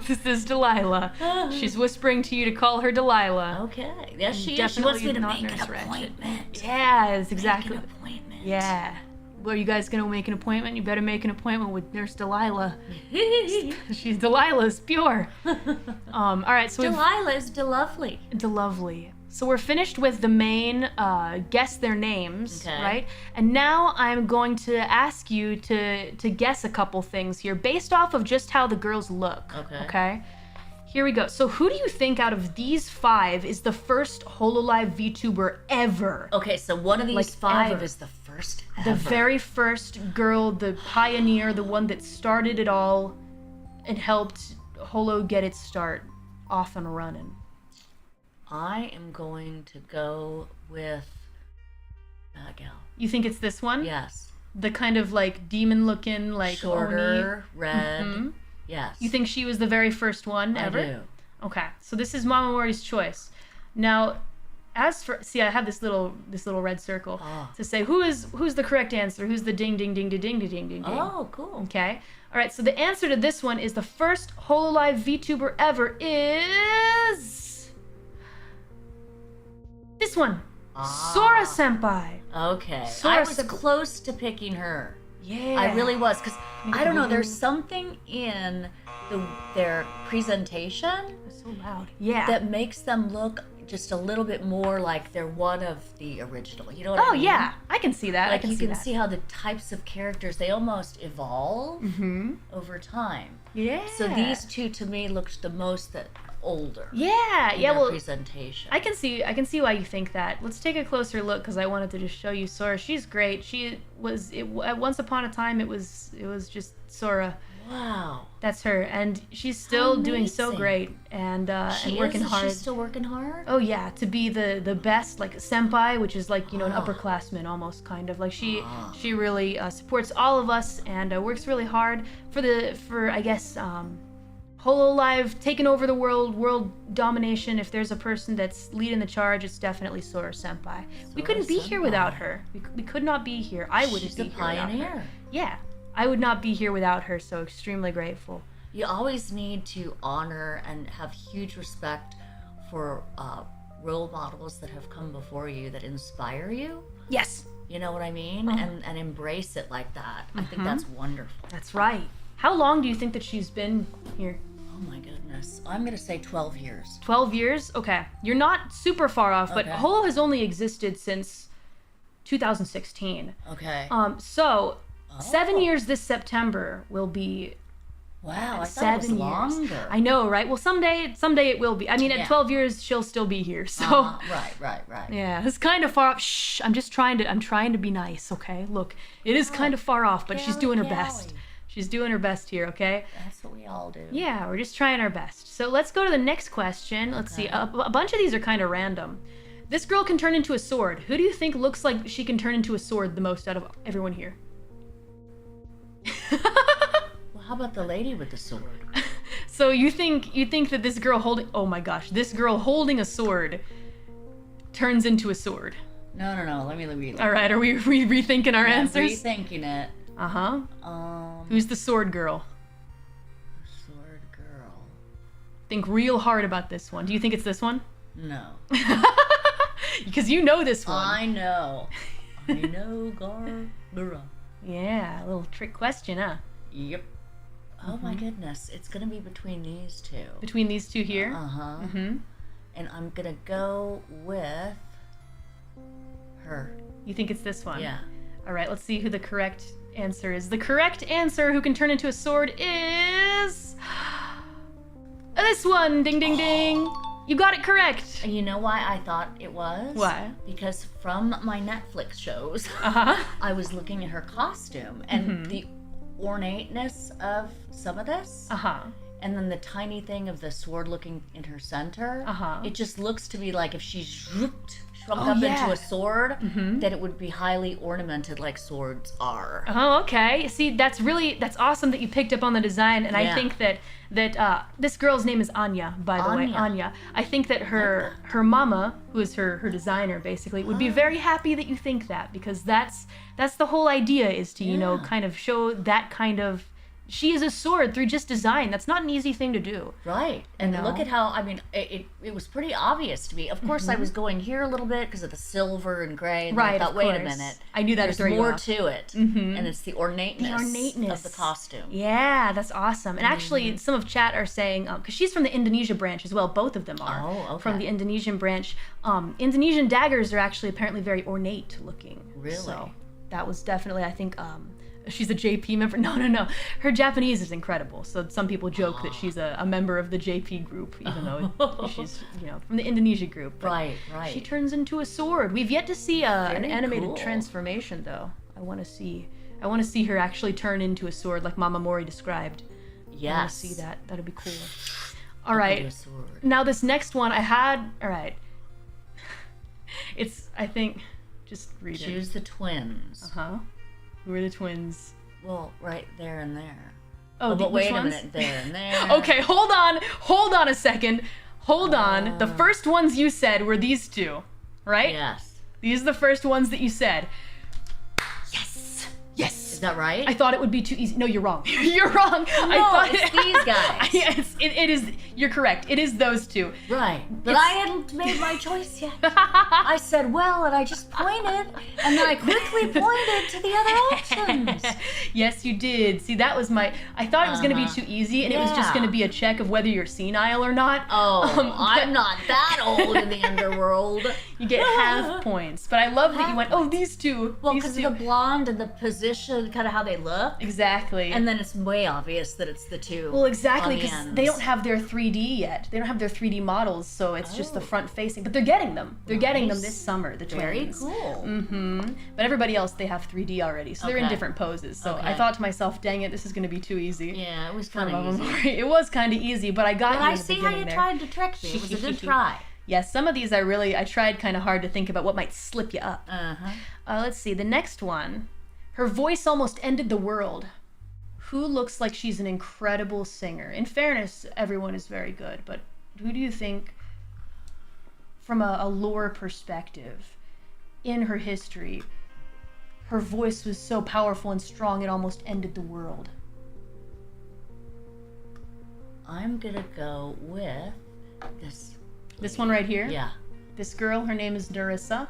This is Delilah. She's whispering to you to call her Delilah. Okay. Yes, she is. She wants me to make an appointment. Yes, exactly. Make an appointment. Yeah. Well, are you guys gonna make an appointment? You better make an appointment with Nurse Delilah. She's Delilah's pure. All right, so Delilah's Delovely. Delovely. So we're finished with the main guess their names, right? And now I'm going to ask you to guess a couple things here based off of just how the girls look. Okay? Here we go. So who do you think out of these 5 is the first hololive VTuber ever? Okay, so one of these 5 is the first ever. The very first girl, the pioneer, the one that started it all and helped Holo get its start off and running. I am going to go with that gal. You think it's this one? Yes. The kind of like demon looking, like shorter, Oni. red. Yes. You think she was the very first one ever? I do. Okay. So this is Mama Mori's choice. Now, as for I have this little red circle to say who's the correct answer, who's the ding ding ding ding ding ding ding ding. Oh, cool. Okay. All right. So the answer to this one is the first hololive VTuber ever is this one, Sora Senpai. Okay. Sora I was close to picking her. Yeah. I really was, because I don't know, there's something in their presentation so loud. Yeah. that makes them look just a little bit more like they're one of the original. You know what I mean? Oh yeah, I can see that. Like I you can see see how the types of characters, they almost evolve over time. Yeah. So these two to me looked the most older. Yeah, in yeah. their Well, presentation. I can see why you think that. Let's take a closer look because I wanted to just show you Sora. She's great. She was once upon a time. It was just Sora. Wow. That's her, and she's still doing so great and working hard. She's still working hard. Oh yeah, to be the best, like senpai, which is like an upperclassman almost kind of like she really supports all of us and works really hard for I guess hololive taking over the world domination. If there's a person that's leading the charge, it's definitely Sora Senpai. We couldn't be here without her. We could not be here. I wouldn't be here without her. Yeah. I would not be here without her, so extremely grateful. You always need to honor and have huge respect for role models that have come before you that inspire you. Yes. You know what I mean? And embrace it like that. I think that's wonderful. That's right. How long do you think that she's been here? Oh my goodness. I'm going to say 12 years. 12 years? Okay. You're not super far off, but Holo has only existed since 2016. Okay. So 7 years this September will be. Wow, I thought it was longer. I know, right? Well, someday it will be. I mean, at 12 years, she'll still be here. So. Right. Yeah, it's kind of far off. Shh, I'm trying to be nice, okay? Look, it is kind of far off, but she's doing her best. She's doing her best here, okay? That's what we all do. Yeah, we're just trying our best. So let's go to the next question. Let's see. A bunch of these are kind of random. This girl can turn into a sword. Who do you think looks like she can turn into a sword the most out of everyone here? Well, how about the lady with the sword? So you think that this girl holding this girl holding a sword turns into a sword? No. Let me read it. All right, are we rethinking our answers? Rethinking it. Who's the sword girl? Sword girl. Think real hard about this one. Do you think it's this one? No. Because you know this one. I know, Gargara. Yeah, a little trick question, huh? Yep. Oh my goodness, it's gonna be between these two. Between these two here? And I'm gonna go with her. You think it's this one? Yeah. All right, let's see who the correct answer is. The correct answer who can turn into a sword is this one. Ding, ding, ding. You got it correct. And you know why I thought it was? Why? Because from my Netflix shows, I was looking at her costume, and the ornateness of some of this. Uh-huh. And then the tiny thing of the sword looking in her center. Uh-huh. It just looks to me like if she shrunk up into a sword, that it would be highly ornamented like swords are. Oh, okay. See, that's awesome that you picked up on the design, and I think that this girl's name is Anya, by the way, Anya. I think that her mama, who is her designer, basically, would be very happy that you think that, because that's the whole idea, is to kind of show that kind of. She is a sword through just design. That's not an easy thing to do. Right. And look at how, I mean, it was pretty obvious to me. Of course, I was going here a little bit because of the silver and gray. And I thought, wait a minute. I knew that. There's more to it. And it's the ornateness of the costume. Yeah, that's awesome. And actually, some of chat are saying, because she's from the Indonesia branch as well. Both of them are. Oh, okay. From the Indonesian branch. Indonesian daggers are actually apparently very ornate looking. Really? So that was definitely, I think... she's a JP member. No. Her Japanese is incredible. So some people joke that she's a member of the JP group, even though she's from the Indonesia group. But right. She turns into a sword. We've yet to see an animated transformation, though. I want to see her actually turn into a sword, like Mama Mori described. Yes. I want to see that. That'd be cool. All right. Now this next one I had. All right. It's, I think, just read it. Choose the twins. Who are the twins? Well, right there and there. Oh, but wait a minute, there and there. Okay, hold on a second. Hold on. The first ones you said were these two, right? Yes. These are the first ones that you said. Yes. Is that right? I thought it would be too easy. No, you're wrong. You're wrong. No, it's these guys. It is. You're correct. It is those two. Right. But I hadn't made my choice yet. I said, well, and I just pointed, and then I quickly pointed to the other options. Yes, you did. See, that was I thought it was going to be too easy, and it was just going to be a check of whether you're senile or not. Oh, I'm not that old in the underworld. You get half points. But I love that you went, these two. Well, because of the blonde and the position, kind of how they look. Exactly. And then it's way obvious that it's the two. Well, exactly, because they don't have their 3D yet. They don't have their 3D models, so it's just the front facing. But they're getting them. They're getting them this summer, the twins. Very cool. But everybody else, they have 3D already, so they're in different poses. So I thought to myself, dang it, this is going to be too easy. Yeah, it was kind of easy. It was kind of easy, but I got you in the beginning. But I see how you tried to trick me. It was a good try. Yes, some of these I tried kind of hard to think about what might slip you up. Let's see, the next one. Her voice almost ended the world. Who looks like she's an incredible singer? In fairness, everyone is very good, but who do you think, from a lore perspective, in her history, her voice was so powerful and strong it almost ended the world? I'm gonna go with this. This one right here? Yeah. This girl, her name is Nerissa.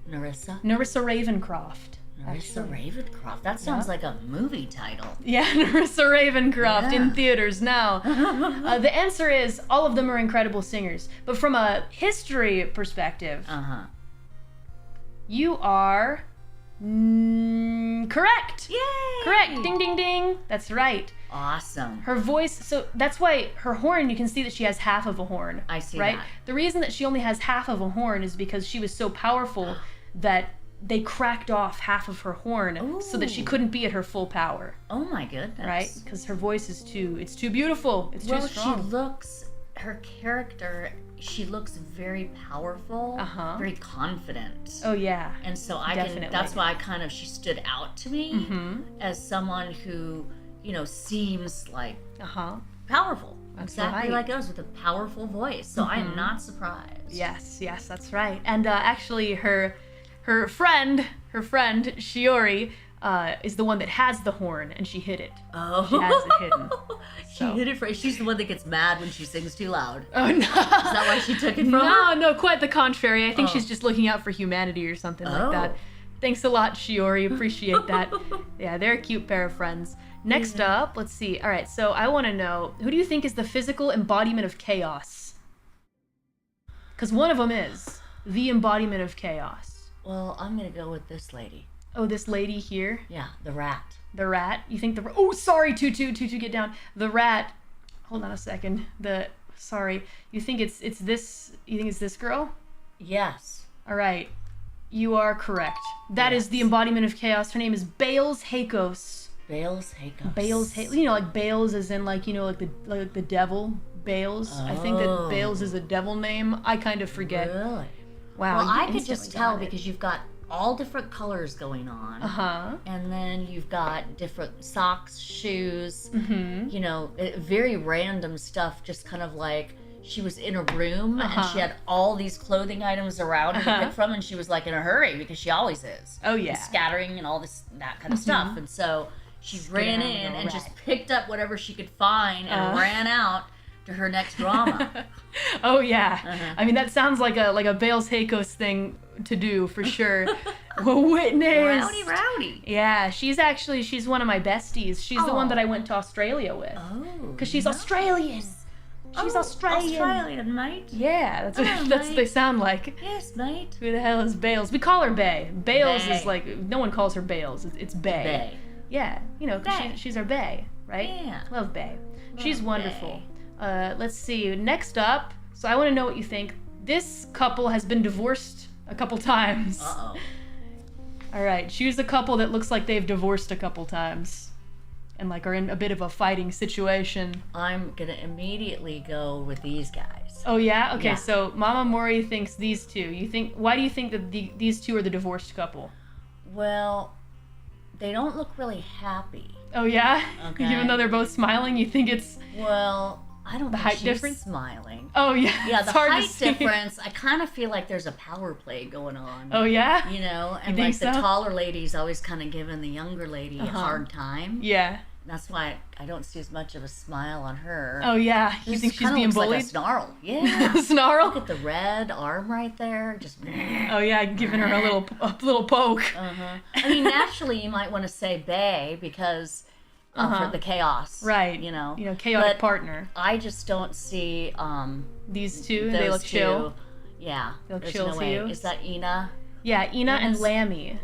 Nerissa Ravencroft. Nerissa Ravencroft. That sounds like a movie title. Yeah, Nerissa Ravencroft in theaters now. The answer is all of them are incredible singers. But from a history perspective, you are correct. Yay! Correct. Ding, ding, ding. That's right. Awesome. Her voice, so that's why her horn, you can see that she has half of a horn. I see right? that. The reason that she only has half of a horn is because she was so powerful that they cracked off half of her horn so that she couldn't be at her full power. Oh my goodness. Right? Because her voice is too beautiful. It's too strong. Her character, she looks very powerful, very confident. Oh yeah. And so that's why she stood out to me as someone who, seems like powerful. That's exactly right. like us, with a powerful voice. So I am not surprised. Yes, that's right. And actually her friend Shiori is the one that has the horn, and she hid it. Oh. She has it hidden. She hid it she's the one that gets mad when she sings too loud. Oh no. Is that why she took it from her? No, quite the contrary. I think she's just looking out for humanity or something like that. Thanks a lot, Shiori. Appreciate that. Yeah, they're a cute pair of friends. Next up, let's see. All right, so I want to know, who do you think is the physical embodiment of chaos? Because one of them is the embodiment of chaos. Well, I'm going to go with this lady. Oh, this lady here? Yeah, the rat. The rat? You think oh, sorry, Tutu, get down. The rat. Hold on a second. You think it's this girl? Yes. All right. You are correct. That is the embodiment of chaos. Her name is Bales Hakos. Bales Hacos. Like Bales as in like the devil. Bales. I think that Bales is a devil name. I kind of forget. Really? Wow. Well, I could just tell because you've got all different colors going on. And then you've got different socks, shoes, very random stuff, just kind of like she was in a room and she had all these clothing items around her to pick from, and she was like in a hurry because she always is. Oh, yeah. And scattering and all that kind of stuff. And so she ran in and just picked up whatever she could find and ran out to her next drama. Oh yeah. I mean, that sounds like a Bales Hacos thing to do for sure. Witness. Rowdy. Yeah, she's one of my besties. She's the one that I went to Australia with. Oh. Because she's Australian. She's Australian, mate. Yeah, that's what they sound like. Yes, mate. Who the hell is Bales? We call her Bay. Bales is like, no one calls her Bales. It's Bay. Bay. Yeah, because she's our Bay, right? Yeah. Love Bay. She's wonderful. Let's see. Next up, so I want to know what you think. This couple has been divorced a couple times. Uh-oh. All right, choose a couple that looks like they've divorced a couple times and like are in a bit of a fighting situation. I'm going to immediately go with these guys. Oh, yeah? Okay, yeah. So Mama Mori thinks these two. Why do you think that these two are the divorced couple? Well, they don't look really happy. Oh, yeah? Okay. Even though they're both smiling, you think it's... Well, I don't the think height she's difference? Smiling. Oh, yeah. Yeah, the hard height to see. difference, I kind of feel like there's a power play going on. Oh, yeah? And you like think the so? taller lady's always kind of giving the younger lady a hard time. Yeah. That's why I don't see as much of a smile on her. Oh, yeah. You think she's being bullied? Like a snarl. Yeah. Snarl? Look at the red arm right there. Just. Oh, yeah, giving her a little poke. I mean, naturally, you might want to say Bay because for the chaos. Right. Chaotic partner. I just don't see these two. They look chill. Yeah. They look there's chill no to way. you. Is that Ina? Yeah, Ina and Lammy.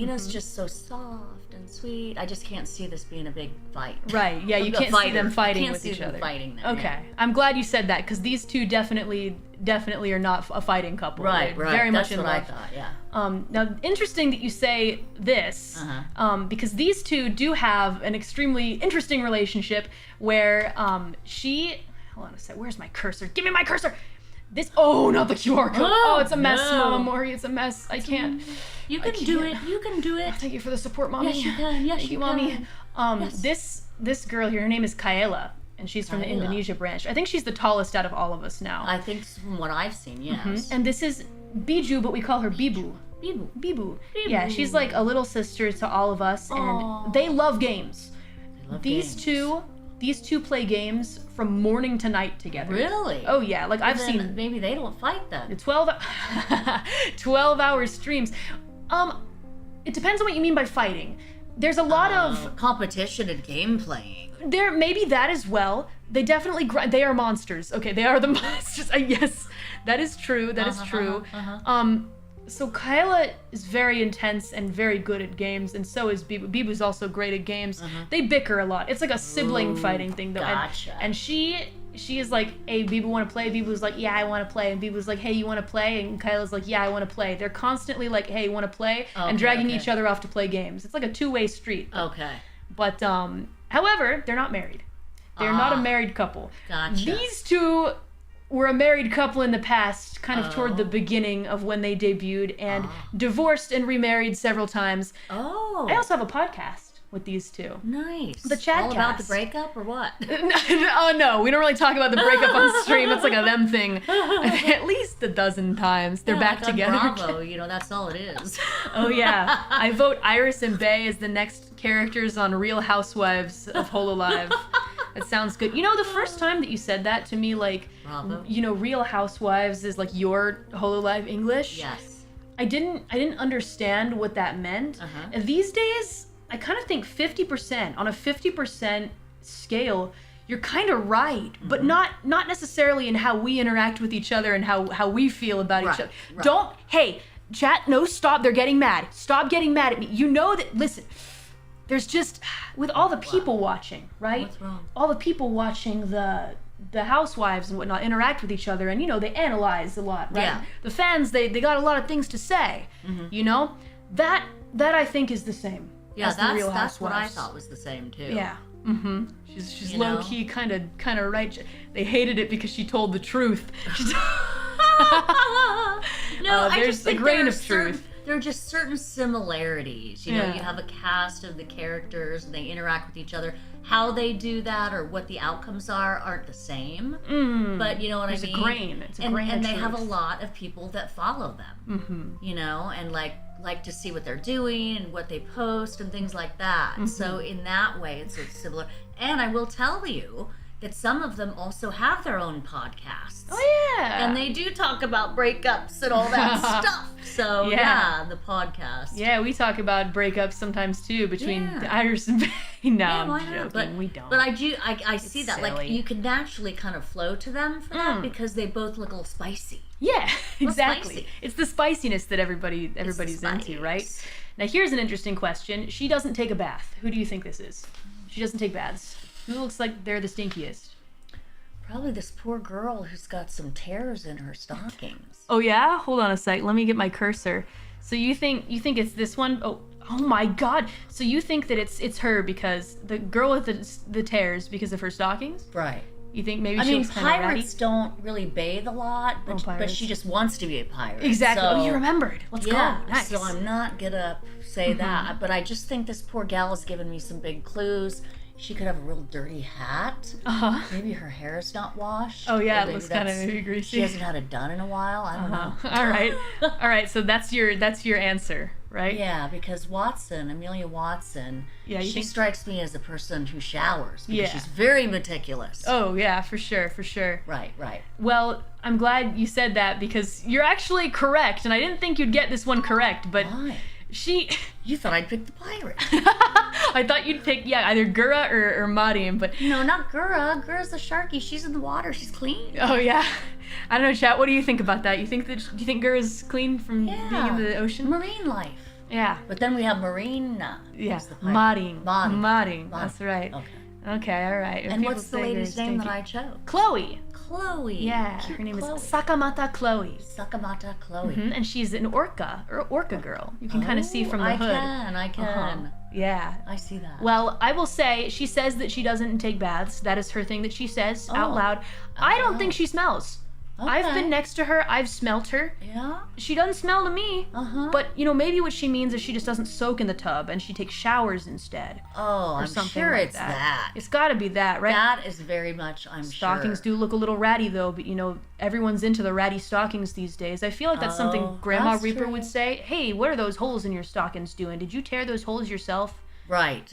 Ina's just so soft and sweet. I just can't see this being a big fight. Right. Yeah, you can't see them fighting with each other. Fighting them, okay. Yeah. I'm glad you said that because these two definitely are not a fighting couple. Right. They're very much in love. That's what I thought. Yeah. Now, interesting that you say this because these two do have an extremely interesting relationship where she. Hold on a sec. Where's my cursor? Give me my cursor. Not the QR code. Oh, it's a mess, no. Mama Mori. It's a mess. I can't. You can do it. You can do it. Thank you for the support, Mommy. Yes, you can. Yes, Thank you, can. Mommy. This girl here, her name is Calliope, and she's from the Indonesia branch. I think she's the tallest out of all of us now. I think from what I've seen, yes. And this is Biju, but we call her Bibu. Bibu. Yeah, she's like a little sister to all of us, and they love games. These two play games from morning to night together. Really? Oh, yeah. Like, I've seen... Maybe they don't fight then. 12-hour streams. It depends on what you mean by fighting. There's a lot of... competition and game playing. There may be that as well. They definitely... They are monsters. Okay, they are the monsters. Yes, that is true. That is true. So Kyla is very intense and very good at games, and so is Bibu. Bibu's also great at games. They bicker a lot. It's like a sibling fighting thing, though. Gotcha. And she is like, hey, Bibu want to play? Bibu's like, yeah, I want to play. And Bibu's like, hey, you want to play? And Kyla's like, yeah, I want to play. They're constantly like, hey, you want to play? And dragging each other off to play games. It's like a two-way street. Okay. But, however, they're not married. They're not a married couple. Gotcha. These two were a married couple in the past, kind of toward the beginning of when they debuted, and divorced and remarried several times. Oh. I also have a podcast with these two. Nice. The Chatcast. All about the breakup or what? Oh, no. We don't really talk about the breakup on stream. It's like a them thing. At least a dozen times. They're back together. Bravo, that's all it is. Oh, yeah. I vote Iris and Bay as the next characters on Real Housewives of HOLolive. That sounds good. The first time that you said that to me, like, Bravo. Real Housewives is like your HOLolive English. Yes. I didn't understand what that meant. These days, I kind of think 50%, on a 50% scale, you're kind of right, but not necessarily in how we interact with each other and how we feel about each other. Right. Hey, chat, no, stop, they're getting mad. Stop getting mad at me. Listen, there's just, with all the people watching, right? What's wrong? All the people watching the housewives and whatnot interact with each other, and they analyze a lot, right? Yeah. The fans, they got a lot of things to say, That I think is the same. Yeah, as the Real that's what I Housewives. thought was the same too. Yeah. She's You low know? key, kind of right. They hated it because she told the truth. No, I there's just think a grain there are of truth. There are just certain similarities. You know, Yeah. you have a cast of the characters and they interact with each other. How they do that or what the outcomes aren't the same. But you know what I mean? There's a grain. It's a and, grain and of they have a truth. lot of people that follow them. You know, and like to see what they're doing and what they post and things like that. So in that way, it's similar. And I will tell you that some of them also have their own podcasts. Oh yeah. And they do talk about breakups and all that stuff. So yeah, the podcast. Yeah, we talk about breakups sometimes too between Yeah. Iris and Faye. No, Yeah, I'm why joking. not? But we don't. But I see that. Like silly. you can naturally kind of flow to them for that because they both look a little spicy. Yeah, exactly. spicy. It's the spiciness that everybody's into, right? Now here's an interesting question. She doesn't take a bath. Who do you think this is? She doesn't take baths. Who looks like they're the stinkiest? Probably this poor girl who's got some tears in her stockings. Oh yeah? Hold on a sec. Let me get my cursor. So you think it's this one? Oh my God. So you think that it's her because the girl with the tears because of her stockings? Right. You think maybe I she mean, looks kind of ratty? pirates don't really bathe a lot, but pirates. she just wants to be a pirate. Exactly. So, Oh, you remembered. Let's go. Nice. So I'm not gonna say that, but I just think this poor gal has given me some big clues. She could have a real dirty hat. Maybe her hair is not washed. Oh yeah, Or it maybe looks kind of that's- maybe greasy. She hasn't had it done in a while. I don't know. All right. So that's your answer, right? Yeah, because Amelia Watson, Yeah, you she think- strikes me as a person who showers because Yeah. she's very meticulous. Oh yeah, for sure. Right. Well, I'm glad you said that because you're actually correct, and I didn't think you'd get this one correct, but Why? you thought I'd pick the pirate. I thought you'd pick either Gura or Mariam, but No, not Gura. Gura's the sharky. She's in the water. She's clean. oh yeah. I don't know, chat. What do you think about that? Do you think Gura's clean from being in the ocean? Marine life. Yeah. But then we have Marina. Yeah. who's the pirate. Marin. Marin. That's right. Okay. Okay, all right. If And people what's the say lady's Gura's name that stinky- I chose? Chloe. Chloe. Yeah, Cute her name Chloe. is Sakamata Chloe. Sakamata Chloe. And she's an orca girl. You can kind of see from the hood. I can. Yeah. I see that. Well, I will say, she says that she doesn't take baths. That is her thing that she says out Oh. loud. I don't think she smells. I've Okay. been next to her. I've smelt her. Yeah? She doesn't smell to me. But, maybe what she means is she just doesn't soak in the tub and she takes showers instead. Oh, I'm something sure like it's that. It's got to be that, right? That is very much, I'm Stockings sure. do look a little ratty though, but everyone's into the ratty stockings these days. I feel like that's something Oh, Grandma that's Reaper true. would say. Hey, what are those holes in your stockings doing? Did you tear those holes yourself? Right.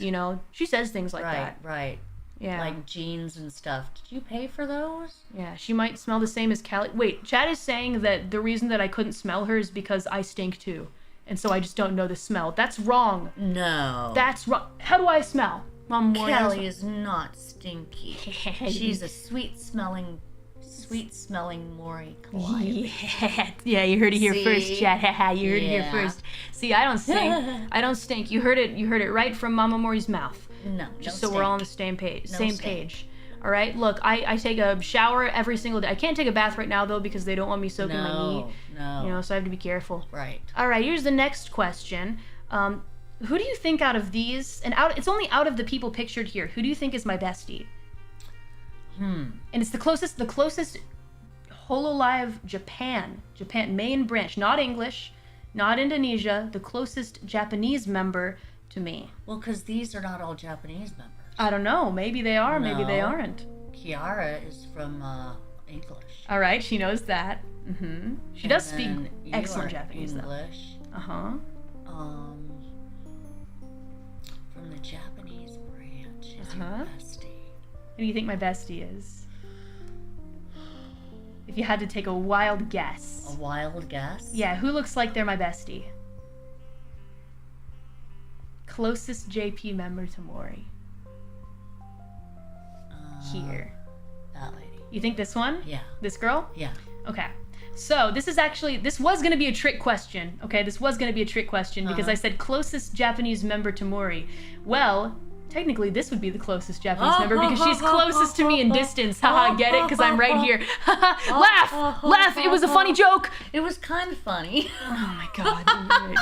She says things like right, that. right. Yeah. Like jeans and stuff. Did you pay for those? Yeah, she might smell the same as Callie. Wait, Chad is saying that the reason that I couldn't smell her is because I stink too. And so I just don't know the smell. That's wrong. No. That's wrong. How do I smell? Mom, Kelly is not stinky. She's a sweet-smelling Mori Calliope. Yeah, you heard it here See? first, Chad. You heard it here Yeah. first. See, I don't stink. I don't stink. You heard it right from Mama Mori's mouth. No, Just don't so we're all on stink. the same page. No Same stink. page. All right. Look, I take a shower every single day. I can't take a bath right now though because they don't want me soaking my knee. No. So I have to be careful. Right. All right. Here's the next question. Who do you think out of these it's only out of the people pictured here? Who do you think is my bestie? And it's the closest HOLOlive Japan main branch, not English, not Indonesia, the closest Japanese member to me. Well, because these are not all Japanese members. I don't know. Maybe they are. Maybe they No. aren't. Kiara is from English. All right. She knows that. She does speak And you excellent are Japanese English. though. From the Japanese branch is your Uh-huh. bestie. Who do you think my bestie is? If you had to take a wild guess. A wild guess? Yeah, who looks like they're my bestie? Closest JP member to Mori. Here. That lady. You think this one? Yeah. This girl? Yeah. Okay. So this was going to be a trick question. Okay, this was going to be a trick question because I said closest Japanese member to Mori. Well, technically this would be the closest Japanese member because she's closest to me in distance. Haha, get it? Because I'm right here. Laugh! It was a funny joke. It was kind of funny. Oh my god.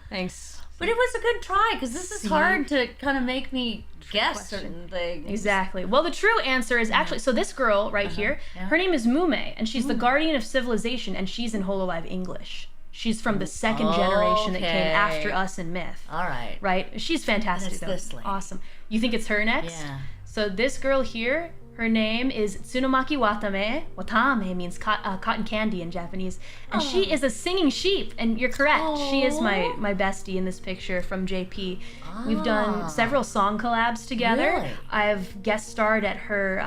Thanks. But it was a good try, because this is hard to kind of make me guess certain things. Exactly. Well, the true answer is actually, so this girl right here, her name is Mume, and she's the guardian of civilization, and she's in HOLOLIVE English. She's from the second generation that came after us in Myth. All right. Right? She's fantastic, and it's this lady. Awesome. You think it's her next? Yeah. So this girl here, her name is Tsunomaki Watame. Watame means cotton candy in Japanese. And she is a singing sheep. And you're correct. She is my bestie in this picture from JP. We've done several song collabs together. Really? I've guest starred at her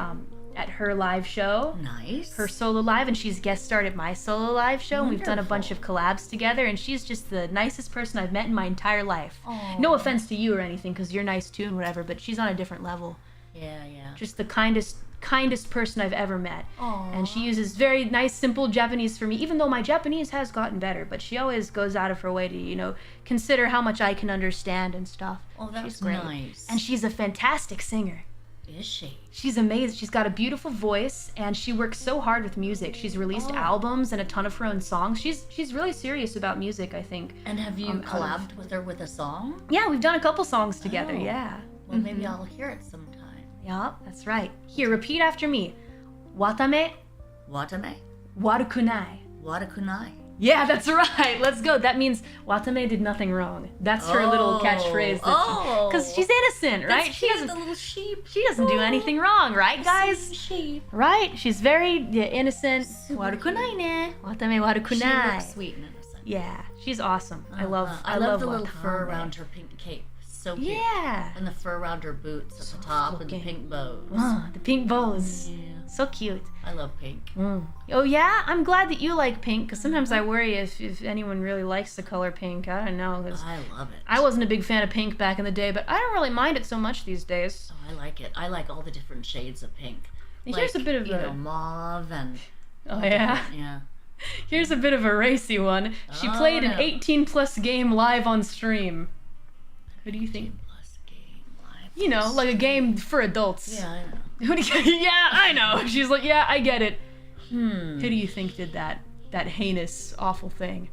live show. Nice. Her solo live, and she's guest starred at my solo live show. And we've done a bunch of collabs together, and she's just the nicest person I've met in my entire life. No offense to you or anything, because you're nice too and whatever, but she's on a different level. Yeah. Just the kindest person I've ever met. And she uses very nice, simple Japanese for me, even though my Japanese has gotten better, but she always goes out of her way to, consider how much I can understand and stuff. Oh, that's she's great. nice. And she's a fantastic singer. Is she? She's amazing. She's got a beautiful voice, and she works so hard with music. She's released albums and a ton of her own songs. She's really serious about music, I think. And have you collabed with her with a song? Yeah, we've done a couple songs together, yeah. Well, maybe I'll hear it sometime. Yup, that's right. Here, repeat after me. Watame. Watame. Warukunai. Watakunai. Yeah, that's right. Let's go. That means Watame did nothing wrong. That's her little catchphrase. Because she's innocent, right? She has the little sheep. She doesn't do anything wrong, right, guys? Sheep. Right? She's very innocent. Warukunai ne. Watame warukunai. She looks sweet and innocent. Yeah, she's awesome. I love the little fur around her pink cape. So cute. Yeah. And the fur around her boots at the top and the pink bows. The pink bows. Yeah. So cute. I love pink. Oh yeah? I'm glad that you like pink, because sometimes I worry if anyone really likes the color pink. I don't know. I love it. I wasn't a big fan of pink back in the day, but I don't really mind it so much these days. Oh, I like it. I like all the different shades of pink. And here's a bit of mauve and... Oh yeah? Yeah. Here's a bit of a racy one. She played an 18+ game live on stream. Who do you think? Like a game for adults. Yeah, I know. Yeah, I know. She's like, yeah, I get it. Who do you think did that heinous, awful thing?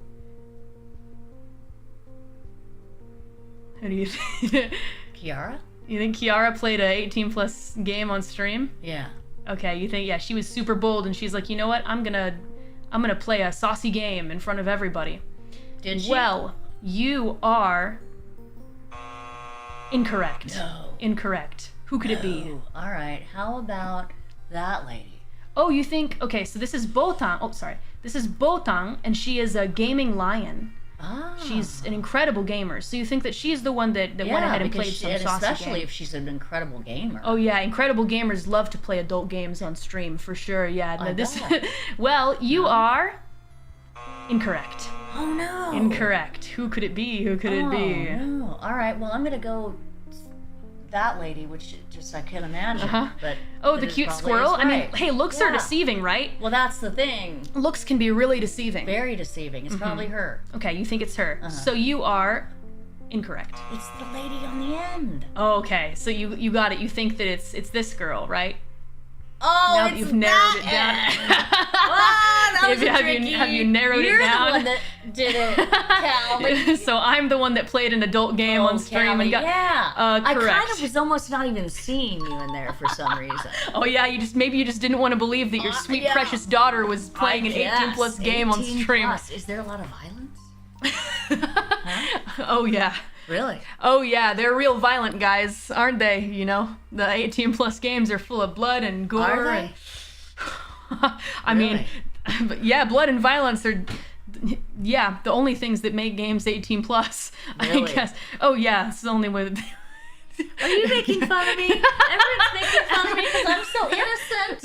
Who do you think? Kiara? You think Kiara played a 18+ game on stream? Yeah. Okay, you think, she was super bold, and she's like, you know what? I'm gonna play a saucy game in front of everybody. Did she? Well, you are incorrect. No. Incorrect. Who could it be? All right. How about that lady? Oh, you think... Okay, so this is Botang. Oh, sorry. This is Botang, and she is a gaming lion. She's an incredible gamer. So you think that she's the one that went ahead and played some saucy game. Especially if she's an incredible gamer. Oh, yeah. Incredible gamers love to play adult games on stream, for sure. Yeah. No, well, you are incorrect. Oh, no. Incorrect. Who could it be? Who could it be? No. All right. Well, I'm going to go... that lady, which just I can't imagine. But the cute squirrel. I mean, hey, looks are deceiving, right? Well, that's the thing. Looks can be really deceiving. Very deceiving. It's probably her. Okay, you think it's her. So you are incorrect. It's the lady on the end. Oh, okay. So you got it. You think that it's this girl, right? Oh, now that you've narrowed it down. That was have you narrowed it down? You're the one that did it, Callie. So I'm the one that played an adult game on stream. Callie, and got, I correct. kind of was almost not even seeing you in there for some reason. Oh yeah, maybe you just didn't want to believe that your sweet precious daughter was playing an 18+ game on stream. Is there a lot of violence? Oh yeah. Really? Oh yeah, they're real violent guys, aren't they? The 18+ games are full of blood and gore. Are they? I mean, but yeah, blood and violence are, the only things that make games 18+. Really? I guess. Oh yeah, it's the only way. Are you making fun of me? Everyone's making fun of me because I'm so innocent.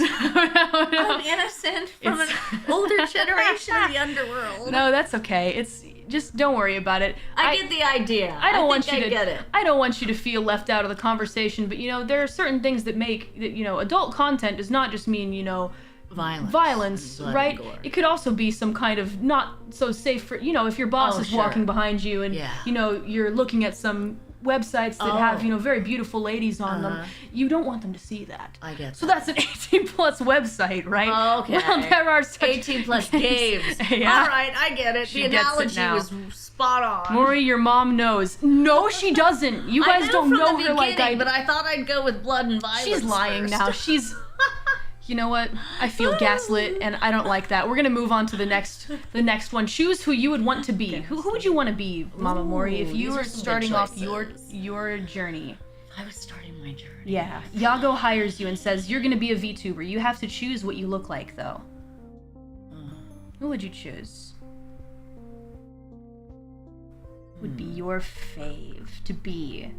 No. I'm innocent from an older generation of the underworld. No, that's okay. Just don't worry about it. I get the idea. I don't want you to get it. I don't want you to feel left out of the conversation, but there are certain things that make that adult content does not just mean violence, right? It could also be some kind of not so safe for if your boss is walking behind you and you're looking at some websites that have very beautiful ladies on them. You don't want them to see that. I get that. So that's an 18+ website, right? Okay. Well, there are such 18+ games. Yeah. All right, I get it. She the gets it analogy now. was spot on. Mori, your mom knows. No, she doesn't. You guys don't know her like I. But I thought I'd go with blood and violence. She's lying first. now. She's. You know what? I feel gaslit, and I don't like that. We're gonna move on to the next one. Choose who you would want to be. Who would you want to be, Mama Mori, if you were starting off your journey? If I was starting my journey. Yeah. Yago hires you and says you're gonna be a VTuber. You have to choose what you look like, though. Who would you choose? Would be your fave to be.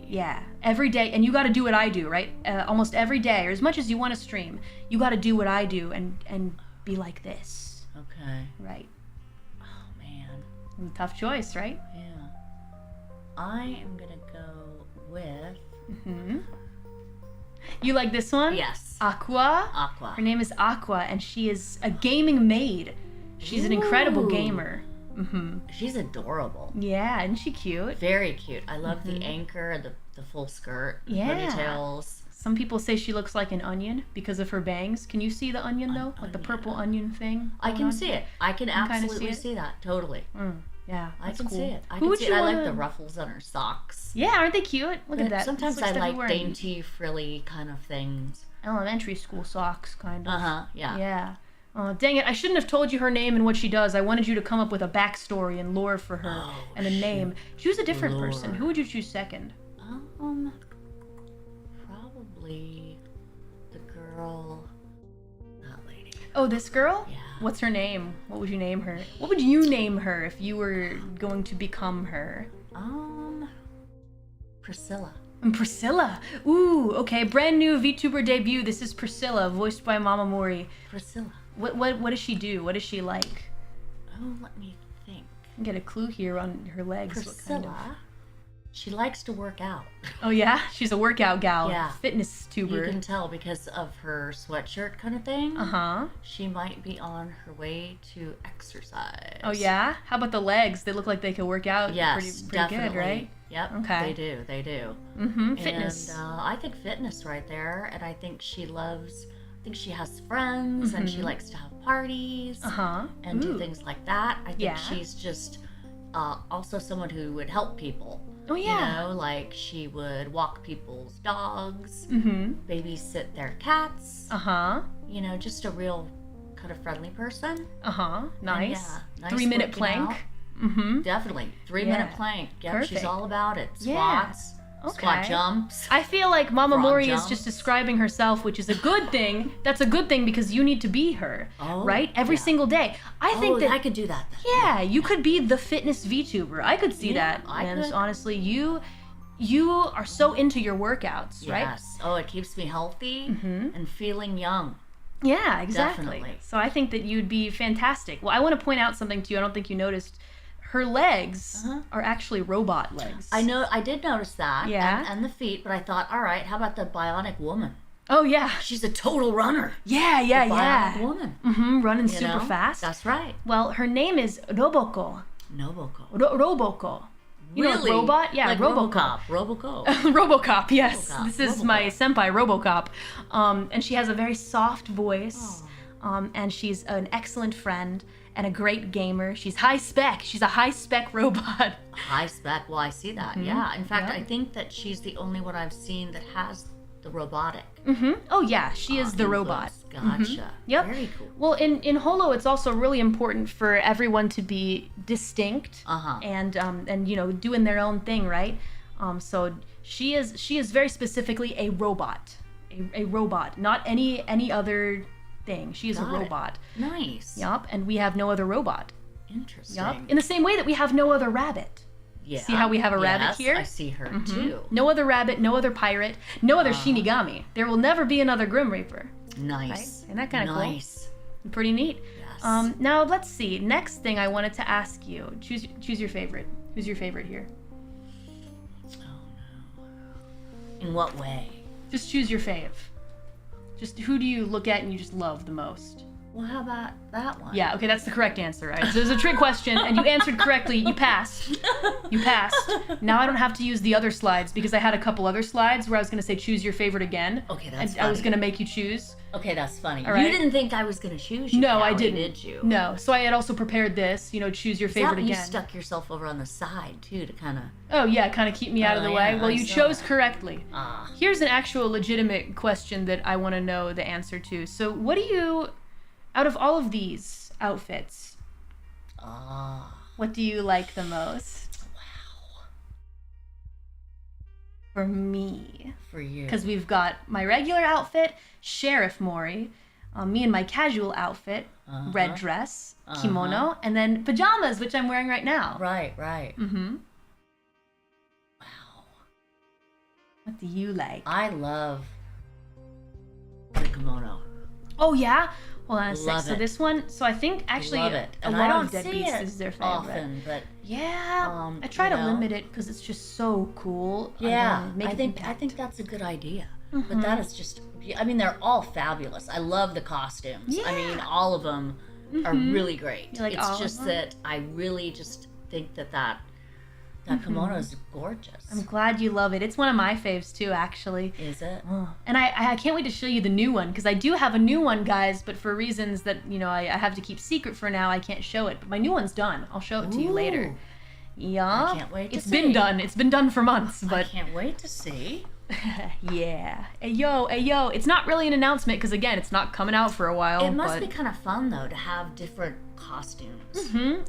Yeah, every day, and you got to do what I do, right? Almost every day, or as much as you want to stream, you got to do what I do and be like this. Okay. Right. Oh man. Tough choice, right? Yeah. I am gonna go with. You like this one? Yes. Aqua. Aqua. Her name is Aqua, and she is a gaming maid. She's an incredible gamer. She's adorable. Yeah, isn't she cute? Very cute. I love the anchor, the full skirt, the ponytails. Some people say she looks like an onion because of her bangs. Can you see the onion though? Like the purple onion thing? I can see it. I can absolutely see that. Totally. Yeah, I can cool. see it. I Who can would see you it. I wanna... like the ruffles on her socks. Yeah, aren't they cute? Look at that. Sometimes I like wearing dainty, frilly kind of things. elementary school socks, kind of. Yeah. Yeah. Oh, dang it. I shouldn't have told you her name and what she does. I wanted you to come up with a backstory and lore for her and a name. Choose a different person. Who would you choose second? Probably the girl, that lady. Oh, this girl? Yeah. What's her name? What would you name her? What would you name her if you were going to become her? Priscilla. Priscilla. Ooh, okay. Brand new VTuber debut. This is Priscilla, voiced by Mama Mori. Priscilla. What does she do? What is she like? Oh, let me think. Get a clue here on her legs. Priscilla. What kind of... She likes to work out. Oh yeah? She's a workout gal. Yeah. Fitness tuber. You can tell because of her sweatshirt kind of thing. Uh-huh. She might be on her way to exercise. Oh yeah? How about the legs? They look like they could work out pretty definitely. good, right? Yep. Okay. They do. Fitness. And I think fitness right there. And I think she she has friends and she likes to have parties and do things like that. I think she's just also someone who would help people. Oh yeah. You know, like she would walk people's dogs, babysit their cats. You know, just a real kind of friendly person. Nice. Nice 3-minute plank. Definitely. 3-minute plank. Yep, Perfect. she's all about it. Squats. Squat jumps. I feel like Mama Mori jumps. is just describing herself, which is a good thing. That's a good thing because you need to be her, right? Every single day. I think that I could do that then. Yeah, you could be the fitness VTuber. I could see that. And honestly, you are so into your workouts, right? Yes. Oh, it keeps me healthy and feeling young. Yeah, exactly. Definitely. So I think that you'd be fantastic. Well, I want to point out something to you. I don't think you noticed. Her legs are actually robot legs. I know. I did notice that. Yeah. And the feet, but I thought, all right, how about the bionic woman? Oh yeah. She's a total runner. Yeah. Bionic woman. Running super fast. That's right. Well, her name is Roboko. Roboko. You Really? know, robot? Yeah, like Robocop. Robocop. Yes. Robocop. This is my senpai, Robocop. And she has a very soft voice. And she's an excellent friend and a great gamer. She's high spec. She's a high spec robot. High spec. Well, I see that. Yeah. In fact, I think that she's the only one I've seen that has the robotic. Oh yeah, she is the robot. Gotcha. Yep. Very cool. Well, in HOLO, it's also really important for everyone to be distinct and you know, doing their own thing, right? So she is very specifically a robot, a robot, not any other thing. She is a robot. Nice. Yup. And we have no other robot. Interesting. Yup. In the same way that we have no other rabbit. Yeah. See how we have a rabbit here? I see her too. No other rabbit, no other pirate, no other Shinigami. There will never be another Grim Reaper. Nice. Right? Isn't that kind of cool? Nice. Pretty neat. Yes. Now let's see. Next thing I wanted to ask you. Choose your favorite. Who's your favorite here? Oh no. In what way? Just choose your fave. Just who do you look at and you just love the most? Well, how about that one? Yeah, okay, that's the correct answer, right? So it was a trick question, and you answered correctly. You passed. You passed. Now I don't have to use the other slides, because I had a couple other slides where I was going to say choose your favorite again. Okay, that's and funny. I was going to make you choose. Okay, that's funny. All right. You didn't think I was going to choose you. No, Callie, I didn't. Did you? No. So I had also prepared this, choose your favorite again. You stuck yourself over on the side, too, to kind of... Oh, yeah, kind of keep me out of the way. Well, you chose correctly. Ah. Here's an actual legitimate question that I want to know the answer to. So what do you, out of all of these outfits, what do you like the most? Wow. For me. For you. Because we've got my regular outfit, Sheriff Mori, me in my casual outfit, red dress, kimono, and then pajamas, which I'm wearing right now. Right. Mm-hmm. Wow. What do you like? I love the kimono. Oh, yeah? Hold on a sec. Love So it. this one, so I think actually Love it. a And lot I don't of see deadbeats it is their favorite. often, but yeah, I try to limit it because it's just so cool. yeah, Make I an think impact. that's a good idea. But that is just, I mean, they're all fabulous. I love the costumes. I mean, all of them are really great. You like all It's of just them? that I really just think that kimono is gorgeous. I'm glad you love it. It's one of my faves too, actually. Is it? And I can't wait to show you the new one because I do have a new one, guys. But for reasons that I have to keep secret for now, I can't show it. But my new one's done. I'll show it to you later. Yeah. I can't wait to It's see. been done. It's been done for months. I But can't wait to see. yeah. Hey yo. It's not really an announcement because again, it's not coming out for a while. It must but... be kind of fun though to have different costumes.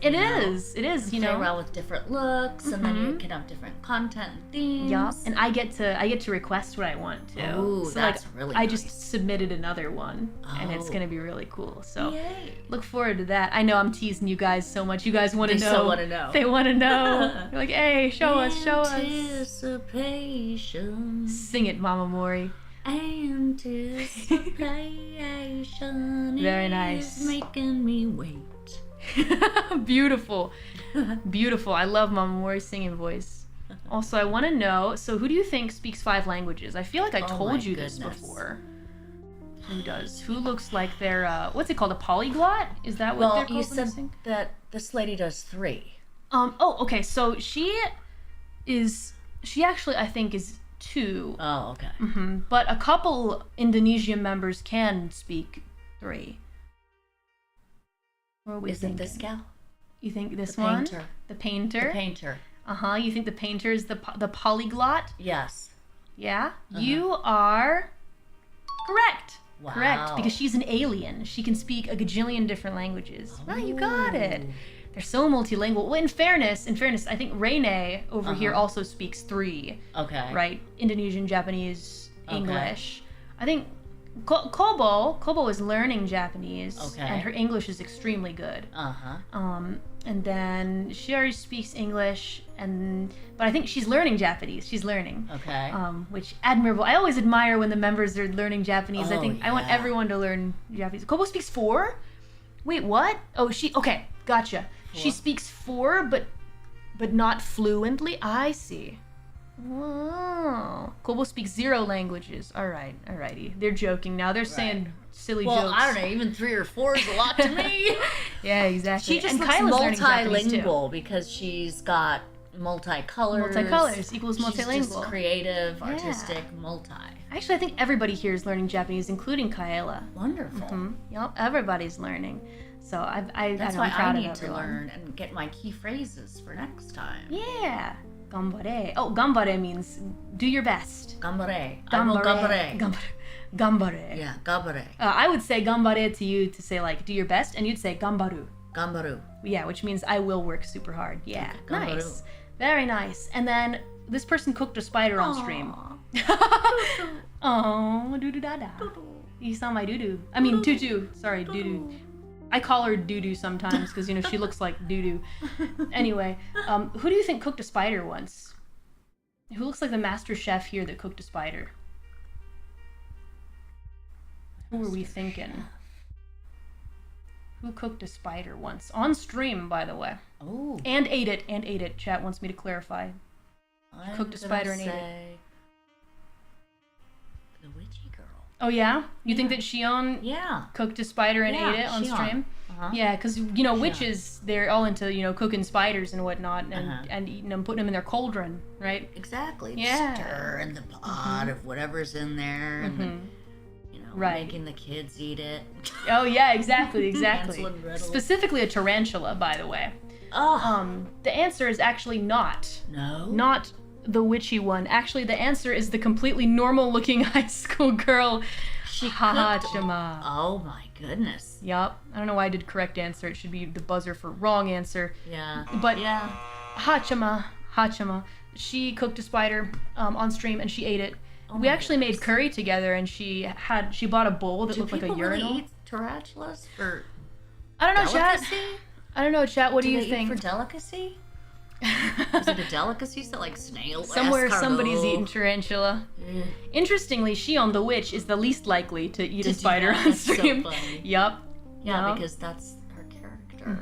It is. It is. Play around with different looks, and then you can have different content and themes. Yeah, and I get to request what I want to. Ooh, so that's like, really I nice. just submitted another one, and it's Oh. gonna be really cool. So Yay. look forward to that. I know I'm teasing you guys so much. You guys want to They know. so wanna know. They want to know. You're like, hey, show us. Anticipation. Sing it, Mama Mori. Anticipation. Very nice. Is making me wait. Beautiful, beautiful. I love Mama Mori's singing voice. Also, I want to know. So, who do you think speaks 5 languages? I feel like I Oh told my you this goodness. before. Who does? Who looks like they're what's it called? A polyglot? Is that what Well, they're called? you when they said sing? that this lady does 3. Oh, okay. So she actually I think is 2. Oh, okay. But a couple Indonesian members can speak 3. What are we Is it thinking? this gal? You think this The one? painter. The painter. The painter. You think the painter is the polyglot? Yes. Yeah. You are correct. Wow. Correct, because she's an alien. She can speak a gajillion different languages. Wow, you got it. They're so multilingual. Well, in fairness, I think Rene over here also speaks 3. Okay. Right? Indonesian, Japanese, English. I think Kobo is learning Japanese, and her English is extremely good. And then she already speaks English, but I think she's learning Japanese. She's learning. Okay. Which admirable. I always admire when the members are learning Japanese. I think I want yeah. everyone to learn Japanese. Kobo speaks 4? Wait, what? Oh, okay, gotcha. 4. She speaks 4, but not fluently. I see. Wow. Kobo speaks 0 languages. Alrighty. They're joking now. They're saying silly jokes. Well, I don't know. Even 3 or 4 is a lot to me. Yeah, exactly. She just and looks Kyla's learning Japanese, too. multilingual because she's got multicolors. Multicolors equals multilingual. She's just creative, artistic, multi. Actually, I think everybody here is learning Japanese, including Kyla. Wonderful. Yep, everybody's learning. So That's I'm why proud I of need to everyone. learn and get my key phrases for next time. Yeah. Gambare. Oh, gambare means do your best. Gambare. I will gambare. Gambare. Yeah, gambare. I would say gambare to you to say like do your best, and you'd say gambaru. Gambaru. Yeah, which means I will work super hard. Yeah, Okay, gambaru. nice. Very nice. And then this person cooked a spider on stream. Oh, doo doo da da. You saw my doo doo. I mean tutu. Sorry, doo doo. I call her doo doo sometimes because she looks like doo doo. Anyway, who do you think cooked a spider once? Who looks like the master chef here that cooked a spider? Who were we thinking? Who cooked a spider once on stream, by the way? Oh. And ate it. Chat wants me to clarify. I'm Cooked a spider and ate it. say the witchy girl. Oh yeah? You think that Shion Yeah. cooked a spider and ate it on Shion. stream? Yeah, because, witches, they're all into, cooking spiders and whatnot and eating them, putting them in their cauldron, right? Exactly. Yeah. Stir in the pot of whatever's in there and, making the kids eat it. Oh, yeah, exactly. Hansel and Gretel. Specifically a tarantula, by the way. Oh. The answer is actually not. No? Not the witchy one. Actually, the answer is the completely normal-looking high school girl, Hachima. Oh my goodness. Yup. I don't know why I did correct answer. It should be the buzzer for wrong answer. Yeah. But yeah. Hachima, she cooked a spider on stream and she ate it. Oh we actually made curry together and she bought a bowl that looked like a urinal. Really eat tarantulas for I don't know, delicacy? chat. I don't know, chat. What do you they think? Eat for delicacy? Is it a delicacy? So like snail? Somewhere escargot? somebody's eating tarantula. Interestingly, Shion the witch is the least likely to eat a spider on That's stream. So funny. Yup. Yeah, because that's her character.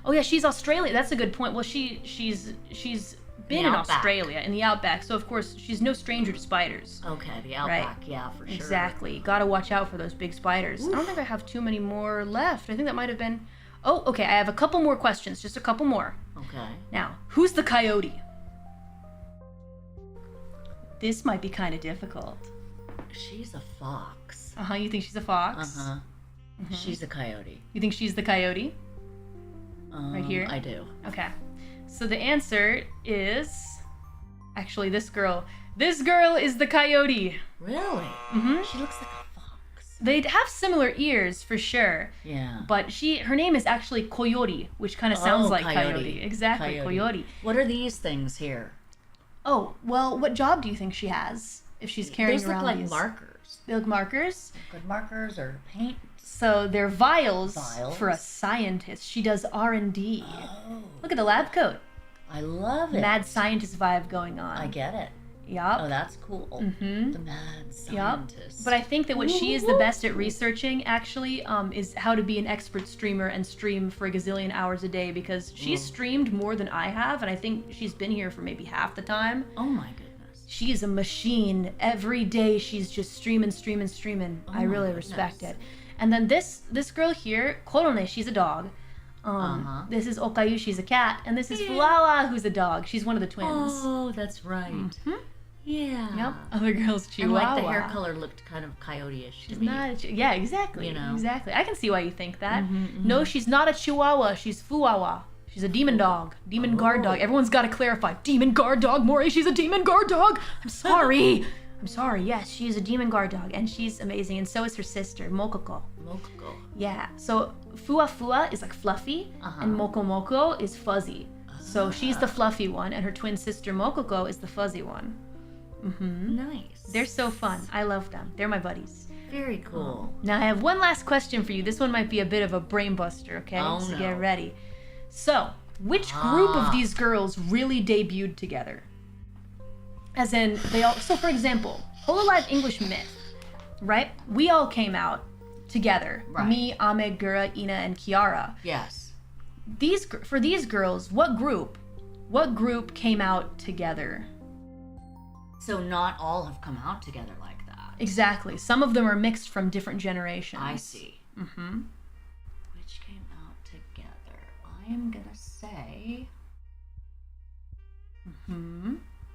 Oh yeah, she's Australian. That's a good point. Well, she's been in Australia in the outback, so of course she's no stranger to spiders. Okay, the outback, yeah, for sure. Exactly. Gotta watch out for those big spiders. Oof. I don't think I have too many more left. I think that might have been. Oh, okay. I have a couple more questions. Just a couple more. Okay. Now, who's the coyote? This might be kind of difficult. She's a fox. You think she's a fox? She's a coyote. You think she's the coyote? Right here? I do. Okay. So the answer is actually this girl. This girl is the coyote. Really? She looks like a fox. They have similar ears for sure. Yeah. But her name is actually Coyote, which kind of sounds like coyote. Exactly, coyote. What are these things here? Oh, well, what job do you think she has if she's carrying Those around look like these? markers. They look markers? Good markers or paint. So they're vials for a scientist. She does R&D. Oh. Look at the lab coat. I love it. Mad scientist vibe going on. I get it. Yup. Oh, that's cool. The mad scientist. But I think that what she is the best at researching, actually, is how to be an expert streamer and stream for a gazillion hours a day, because she's streamed more than I have, and I think she's been here for maybe half the time. Oh my goodness. She is a machine. Every day she's just streaming. Oh I really respect it. And then this girl here, Korone, she's a dog. This is Okayu, she's a cat. And this is Fuawa, who's a dog. She's one of the twins. Oh, that's right. Yeah. Yep. Other girl's Chihuahua. And like the hair color looked kind of coyote-ish to me. Yeah, exactly. Exactly. I can see why you think that. No, she's not a Chihuahua. She's Fuawa. She's a demon dog. Demon guard dog. Everyone's got to clarify. Demon guard dog, Mori. She's a demon guard dog. I'm sorry. Yes, she's a demon guard dog, and she's amazing, and so is her sister, Mokoko. Yeah, so Fua is like fluffy, and Moko is fuzzy. So she's the fluffy one, and her twin sister Mokoko is the fuzzy one. Nice. They're so fun. I love them. They're my buddies. Very cool. Now I have one last question for you. This one might be a bit of a brain buster, okay? So get ready. So, which group of these girls really debuted together? As in, so for example, HOLOLIVE English Myth, right? We all came out together. Right. Me, Ame, Gura, Ina, and Kiara. Yes. For these girls, what group came out together? So not all have come out together like that. Exactly. Some of them are mixed from different generations. I see. Which came out together? I am gonna say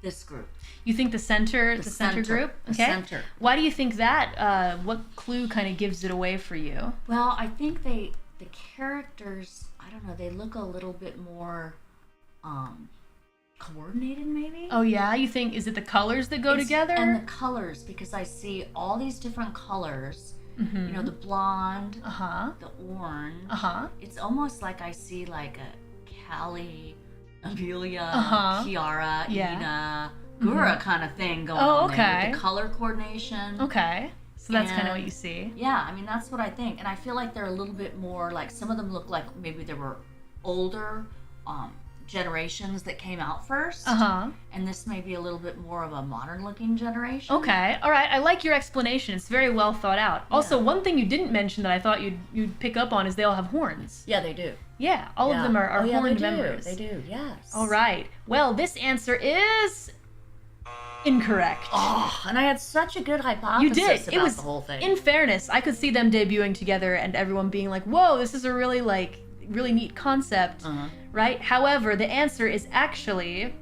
this group. You think the center group? Okay. The center. Why do you think that? What clue kind of gives it away for you? Well, I think the characters, I don't know, they look a little bit more coordinated maybe? Oh yeah, you think, is it the colors that go together? And the colors, because I see all these different colors. You know, the blonde, the orange. It's almost like I see like a Callie, Amelia, Kiara, Ina, Gura kind of thing going on there. With the color coordination. Okay. So that's kind of what you see. Yeah, I mean, that's what I think. And I feel like they're a little bit more, like, some of them look like maybe they were older generations that came out first. And this may be a little bit more of a modern-looking generation. Okay. All right. I like your explanation. It's very well thought out. Yeah. Also, one thing you didn't mention that I thought you'd pick up on is they all have horns. Yeah, they do. Yeah, all of them are horned members. They do, yes. All right. Well, this answer is Incorrect. Oh, and I had such a good hypothesis You did. about It was the whole thing. In fairness, I could see them debuting together and everyone being like, "Whoa, this is a really really neat concept." Right? However, the answer is actually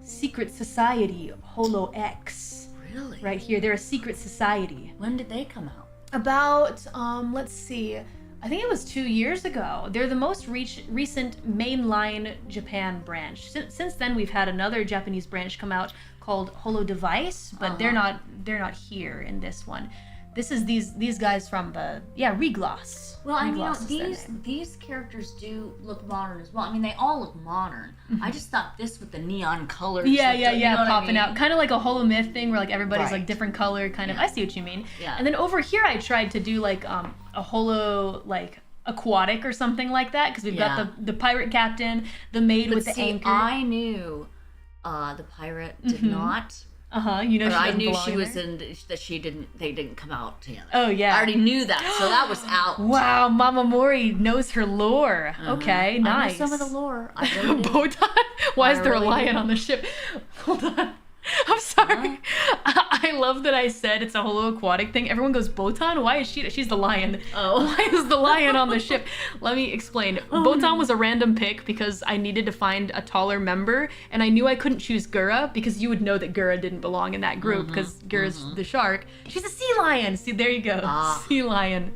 Secret Society HOLO X. Really? Right here. They're a secret society. When did they come out? About let's see. I think it was 2 years ago. They're the most recent mainline Japan branch. Since then, we've had another Japanese branch come out called HOLO Device, but they're not here in this one. This is these guys from the Regloss. Well, I mean, Regloss these characters do look modern as well. I mean, they all look modern. I just thought this with the neon colors. Popping out, kind of like a HOLO Myth thing where like everybody's like different color, kind of. Yeah. I see what you mean. Yeah. And then over here, I tried to do like a HOLO like aquatic or something like that because we've got the pirate captain, the maid with the anchor. I knew the pirate did not. You know, but she I knew she in was there? in that she didn't. They didn't come out together. Oh yeah, I already knew that, so that was out. Wow, Mama Mori knows her lore. Okay, nice. I know some of the lore. I really do. Botan? Why is there a really lion do. on the ship? Hold on. I'm sorry. I love that I said it's a HOLO aquatic thing. Everyone goes, Botan? Why is she? She's the lion. Oh. Why is the lion on the ship? Let me explain. Botan was a random pick because I needed to find a taller member, and I knew I couldn't choose Gura because you would know that Gura didn't belong in that group because Gura's the shark. She's a sea lion. See, there you go. Sea lion.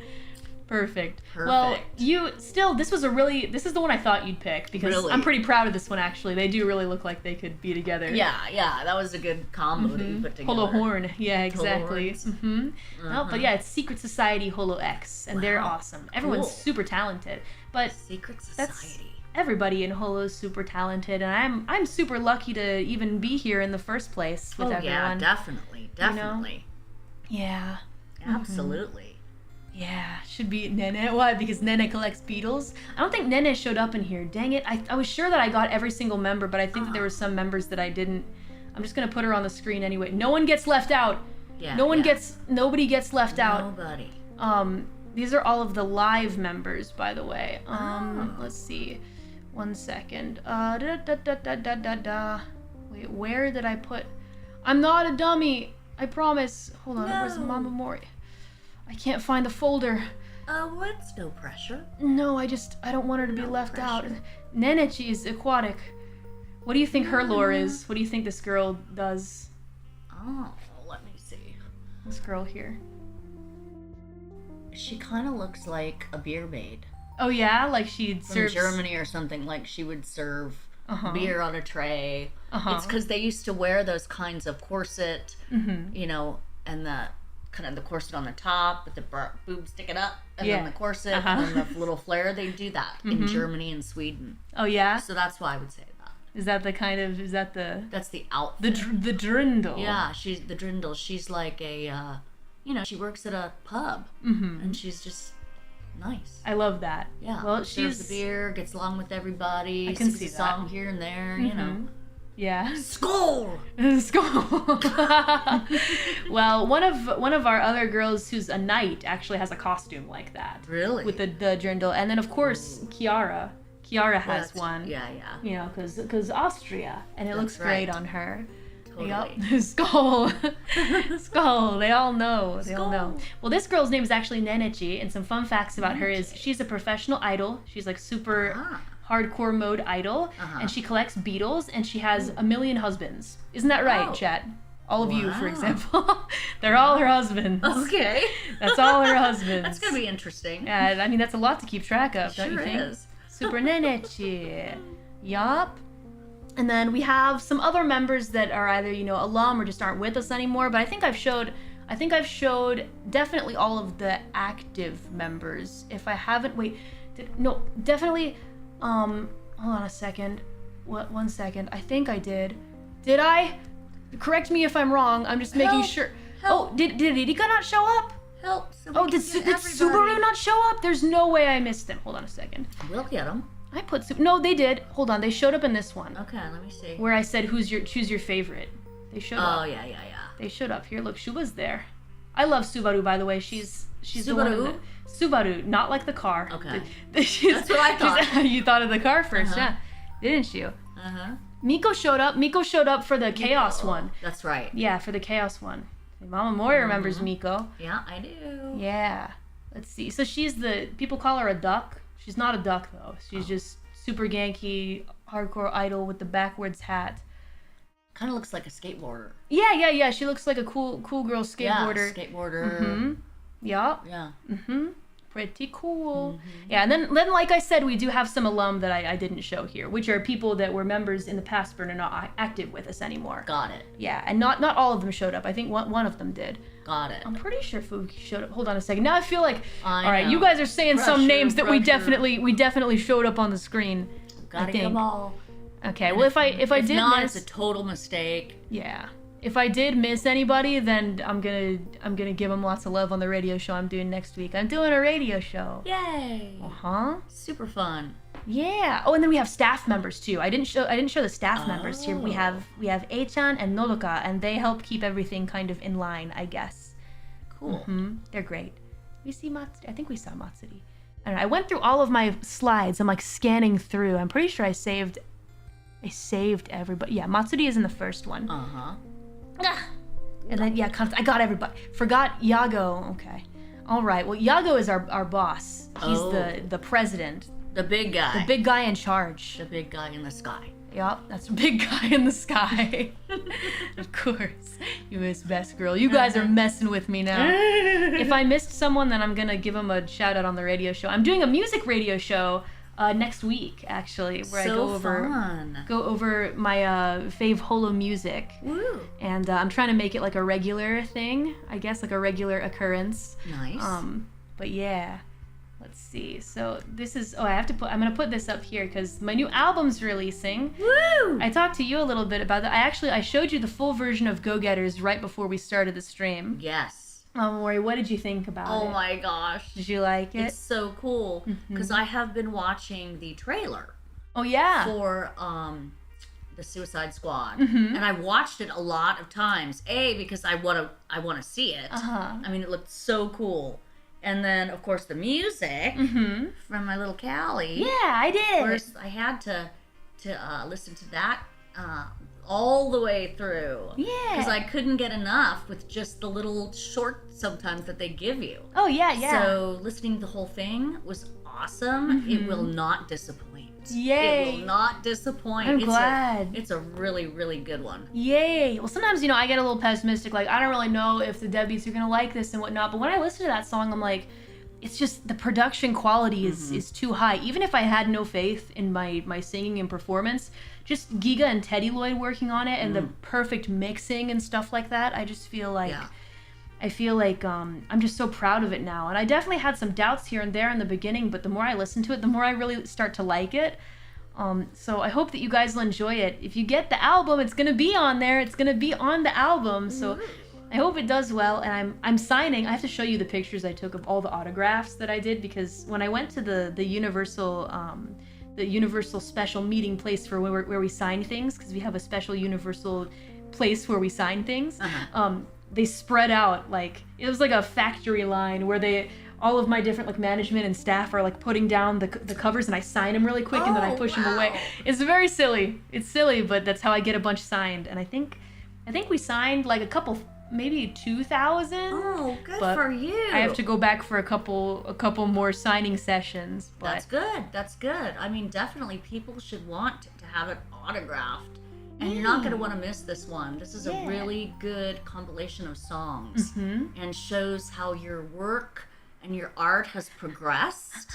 Perfect. Well, this is the one I thought you'd pick because I'm pretty proud of this one actually. They do really look like they could be together. Yeah, that was a good combo that you put together. HOLO horn, yeah, exactly. No, but yeah, it's Secret Society HOLO X, and they're awesome. Everyone's super talented, but Secret Society. Everybody in HOLO is super talented, and I'm super lucky to even be here in the first place with everyone. Yeah, definitely. You know? Yeah. Absolutely. Yeah, should be Nene. Why? Because Nene collects beetles? I don't think Nene showed up in here. Dang it. I was sure that I got every single member, but I think that there were some members that I didn't. I'm just going to put her on the screen anyway. No one gets left out. Yeah. Nobody gets left out. Nobody. These are all of the live members, by the way. Let's see. 1 second. Wait, where did I put... I'm not a dummy. I promise. Hold on. Where's Mama Mori? I can't find the folder. What's no pressure? No, I don't want her to be left out. Nenechi is aquatic. What do you think her lore is? What do you think this girl does? Oh, let me see. This girl here. She kind of looks like a beer maid. Oh yeah? Like she serves... From Germany or something. Like she would serve beer on a tray. It's because they used to wear those kinds of corset, you know, and the corset on the top with the boobs sticking up, and then the corset, and then the little flare. They do that in Germany and Sweden. Oh yeah? So that's why I would say that. Is that the kind of, That's the outfit. The drindle. Yeah, she's the drindle. She's like a, she works at a pub, and she's just nice. I love that. Yeah. Well, she's the beer, gets along with everybody. I can see that. A song here and there, you know. Yeah. Skål! Skål! Well, one of our other girls who's a knight actually has a costume like that. Really? With the drindle. And then, of course, Kiara. Kiara has one. Yeah. You know, because Austria. And it looks great on her. Totally. Yep. Skål! Skål! They all know. They all know. Well, this girl's name is actually Nenechi, and some fun facts about her is she's a professional idol. She's like super... hardcore mode idol, and she collects beetles, and she has 1 million husbands. Isn't that right, chat? All of you, for example. They're all her husbands. Okay. That's all her husbands. That's gonna be interesting. Yeah, I mean, that's a lot to keep track of, don't you think? Sure is. Super Nenechi. Yup. And then we have some other members that are either, alum or just aren't with us anymore, but I think I've showed definitely all of the active members. If I haven't, definitely... hold on a second. 1 second. I think I did. Did I? Correct me if I'm wrong. I'm just making sure. Help. Oh, did Irika not show up? Help. So did Subaru not show up? There's no way I missed him. Hold on a second. We'll get him. I put No, they did. Hold on. They showed up in this one. Okay, let me see. Where I said choose your favorite. They showed up. Oh, yeah. They showed up. Here, look. Shuba's there. I love Subaru, by the way. She's Subaru? the one Subaru, not like the car. Okay. That's what I thought. You thought of the car first, yeah. Didn't you? Miko showed up. Miko showed up for the Chaos one. That's right. Yeah, for the Chaos one. Mama Mori remembers Miko. Yeah, I do. Yeah. Let's see. So she's people call her a duck. She's not a duck, though. She's just super ganky, hardcore idol with the backwards hat. Kind of looks like a skateboarder. Yeah. She looks like a cool girl skateboarder. Yeah, skateboarder. Mm-hmm. Yeah. Yeah. Mm-hmm. Pretty cool. Yeah, and then like I said, we do have some alum that I didn't show here, which are people that were members in the past but are not active with us anymore. Got it. Yeah, and not all of them showed up. I think one of them did. Got it. I'm pretty sure Fuki showed up. Hold on a second. Now I feel like all right, you guys are saying some names that we definitely showed up on the screen. Gotta get them all. Okay. Well, if I did not, miss, it's a total mistake. Yeah. If I did miss anybody, then I'm gonna give them lots of love on the radio show I'm doing next week. I'm doing a radio show. Yay! Super fun. Yeah. Oh, and then we have staff members too. I didn't show the staff members here. We have A-chan and Nodoka, and they help keep everything kind of in line, I guess. Cool. They're great. We see Matsuri. I think we saw Matsuri. I don't know. I went through all of my slides. I'm like scanning through. I'm pretty sure I saved everybody. Yeah, Matsuri is in the first one. And then I got everybody. Forgot Yago. Okay. All right. Well, Yago is our boss. He's the president. The big guy. The big guy in charge. The big guy in the sky. Yup, that's the big guy in the sky. Of course. U.S. best girl. You guys are messing with me now. If I missed someone, then I'm gonna give them a shout out on the radio show. I'm doing a music radio show next week, actually, where I go over my fave HOLO music. Woo. And I'm trying to make it like a regular thing, I guess, like a regular occurrence. Nice. But yeah. Let's see. So this is I'm gonna put this up here because my new album's releasing. Woo! I talked to you a little bit about that. I showed you the full version of Go Getters right before we started the stream. Yes. Mori, what did you think about it? Oh my gosh. Did you like it? It's so cool because I have been watching the trailer. Oh yeah. For the Suicide Squad, and I watched it a lot of times. Because I wanna see it. I mean, it looked so cool. And then, of course, the music from my little Callie. Yeah, I did. Of course, I had to listen to that all the way through. Yeah. Because I couldn't get enough with just the little short sometimes that they give you. Oh, yeah. So listening to the whole thing was awesome. It will not disappoint. Yay. It will not disappoint. I'm glad. It's a really, really good one. Yay. Well, sometimes, I get a little pessimistic. Like, I don't really know if the Debies are going to like this and whatnot. But when I listen to that song, I'm like, it's just the production quality is too high. Even if I had no faith in my singing and performance, just Giga and Teddy Lloyd working on it and the perfect mixing and stuff like that, I just feel like... Yeah. I feel like I'm just so proud of it now. And I definitely had some doubts here and there in the beginning, but the more I listen to it, the more I really start to like it. So I hope that you guys will enjoy it. If you get the album, it's going to be on there. It's going to be on the album. So I hope it does well. And I'm signing. I have to show you the pictures I took of all the autographs that I did, because when I went to the Universal special meeting place for where we sign things, because we have a special Universal place where we sign things, they spread out, like, it was like a factory line where all of my different, like, management and staff are, like, putting down the covers, and I sign them really quick, and then I push them away. It's very silly. It's silly, but that's how I get a bunch signed. And I think we signed, like, a couple, maybe 2,000. Oh, good for you. I have to go back for a couple more signing sessions. But That's good. I mean, definitely people should want to have it autographed. And you're not going to want to miss this one. This is a really good compilation of songs and shows how your work and your art has progressed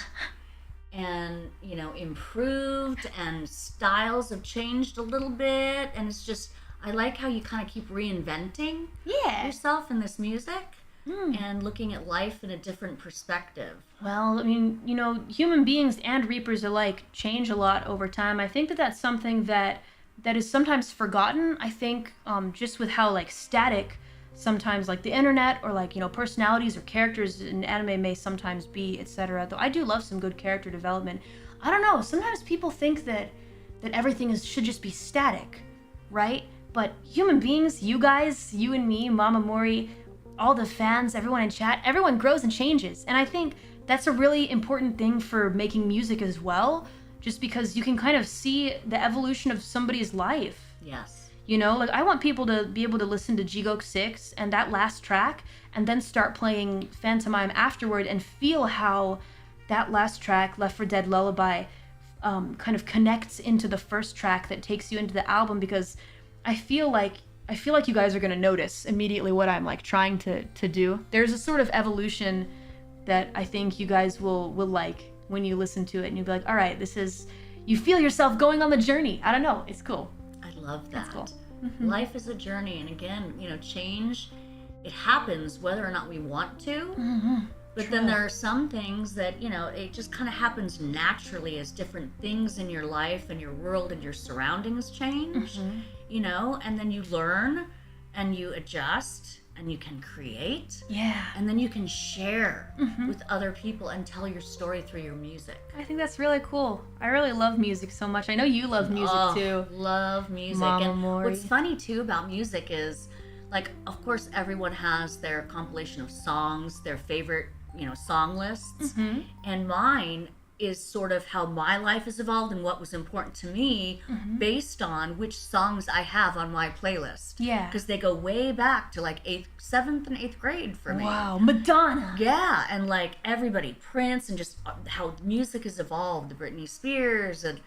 and, improved, and styles have changed a little bit. And it's just, I like how you kind of keep reinventing yourself in this music and looking at life in a different perspective. Well, I mean, human beings and Reapers alike change a lot over time. I think that's something that is sometimes forgotten. I think just with how, like, static sometimes, like, the internet or, like, personalities or characters in anime may sometimes be, etc. Though I do love some good character development. I don't know, sometimes people think that everything should just be static, right? But human beings, you guys, you and me, Mama Mori, all the fans, everyone in chat, everyone grows and changes. And I think that's a really important thing for making music as well. just because you can kind of see the evolution of somebody's life. Yes. You know, like I want people to be able to listen to Jigok 6 and that last track and then start playing Phantomime afterward and feel how that last track, Left 4 Dead Lullaby, kind of connects into the first track that takes you into the album, because I feel like you guys are going to notice immediately what I'm like trying to do. There's a sort of evolution that I think you guys will like when you listen to it, and you'll be like, all right, you feel yourself going on the journey. I don't know, it's cool. I love that. That's cool. Life is a journey, and again, change, it happens whether or not we want to. But True. then there are some things that, it just kind of happens naturally as different things in your life and your world and your surroundings change, and then you learn and you adjust and you can create. Yeah. And then you can share with other people and tell your story through your music. I think that's really cool. I really love music so much. I know you love music too. Love music. Mama and Mori. What's funny too about music is, like, of course, everyone has their compilation of songs, their favorite, song lists. And mine is sort of how my life has evolved and what was important to me based on which songs I have on my playlist. Yeah. Because they go way back to like 7th and 8th grade for me. Wow, Madonna. Yeah, and like everybody, Prince, and just how music has evolved, the Britney Spears, and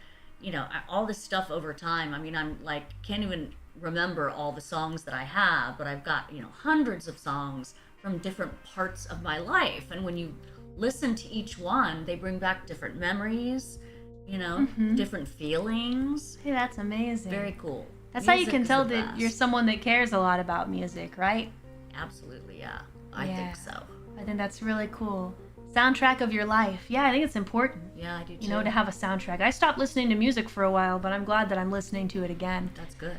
all this stuff over time. I mean, I'm like, can't even remember all the songs that I have, but I've got, hundreds of songs from different parts of my life. And when you listen to each one, they bring back different memories, different feelings. Hey, that's amazing. Very cool. That's Music how you can is tell the that best. you're someone that cares a lot about music, right? Absolutely, yeah. I think so. I think that's really cool. Soundtrack of your life. Yeah, I think it's important. Yeah, I do too. To have a soundtrack. I stopped listening to music for a while, but I'm glad that I'm listening to it again. That's good.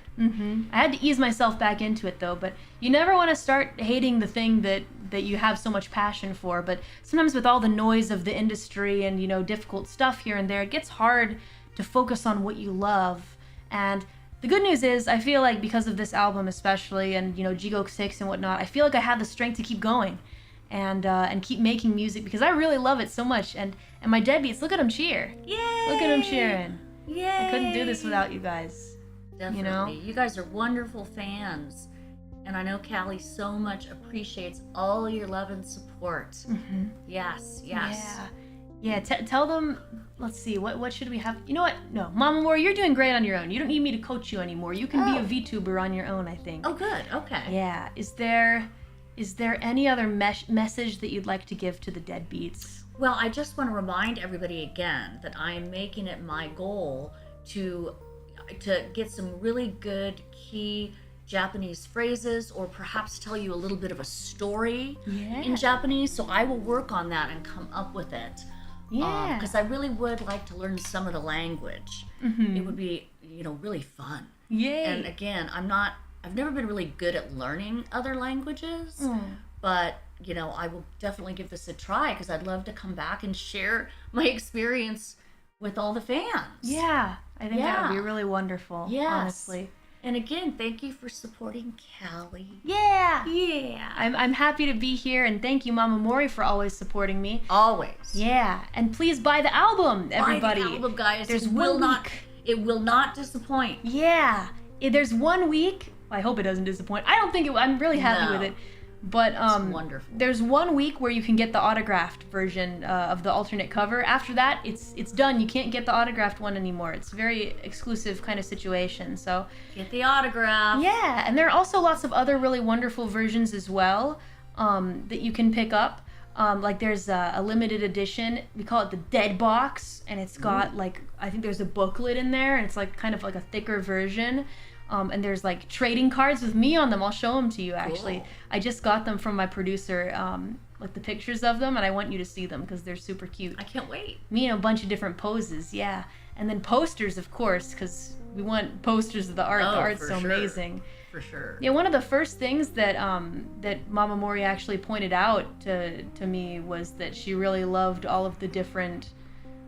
I had to ease myself back into it though, but you never want to start hating the thing that you have so much passion for. But sometimes with all the noise of the industry and, difficult stuff here and there, it gets hard to focus on what you love. And the good news is, I feel like because of this album especially, and, Jigok 6 and whatnot, I feel like I have the strength to keep going. And keep making music because I really love it so much. And my deadbeats, look at them cheer. Yay! Look at them cheering. Yay! I couldn't do this without you guys. Definitely. You guys are wonderful fans. And I know Callie so much appreciates all your love and support. Yes. Yeah. Tell them, let's see, what should we have? You know what? No, Mama Mori, you're doing great on your own. You don't need me to coach you anymore. You can be a VTuber on your own, I think. Oh, good. Okay. Yeah. Is there any other message that you'd like to give to the deadbeats? Well, I just want to remind everybody again that I am making it my goal to get some really good key Japanese phrases, or perhaps tell you a little bit of a story in Japanese. So I will work on that and come up with it. Yeah. Because I really would like to learn some of the language. It would be, really fun. Yay. And again, I've never been really good at learning other languages, but, I will definitely give this a try because I'd love to come back and share my experience with all the fans. Yeah, I think that would be really wonderful, honestly. And again, thank you for supporting Callie. Yeah. Yeah. I'm happy to be here, and thank you, Mama Mori, for always supporting me. Always. Yeah, and please buy the album, everybody. Buy the album, guys. It will not disappoint. Yeah. There's 1 week. I hope it doesn't disappoint. I don't think it. I'm really happy with it. But it's wonderful. There's 1 week where you can get the autographed version of the alternate cover. After that, it's done. You can't get the autographed one anymore. It's a very exclusive kind of situation. So get the autograph. Yeah, and there are also lots of other really wonderful versions as well that you can pick up. Like there's a limited edition. We call it the Dead Box, and it's got I think there's a booklet in there, and it's like kind of like a thicker version. And there's like trading cards with me on them. I'll show them to you actually. Cool. I just got them from my producer, like the pictures of them, and I want you to see them because they're super cute. I can't wait. Me in a bunch of different poses, yeah. And then posters, of course, because we want posters of the art. The art's so amazing. For sure. Yeah, one of the first things that that Mama Mori actually pointed out to me was that she really loved all the different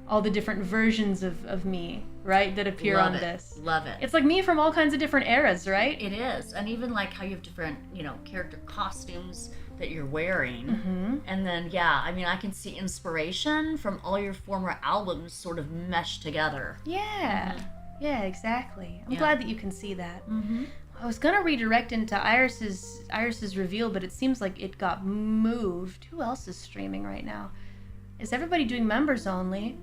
versions of me, right, that appear on this. Love it. It's like me from all kinds of different eras, right? It is. And even like how you have different, character costumes that you're wearing. And then, yeah, I mean, I can see inspiration from all your former albums sort of meshed together. Yeah. Yeah, exactly. I'm glad that you can see that. I was gonna redirect into Iris's reveal, but it seems like it got moved. Who else is streaming right now? Is everybody doing members only?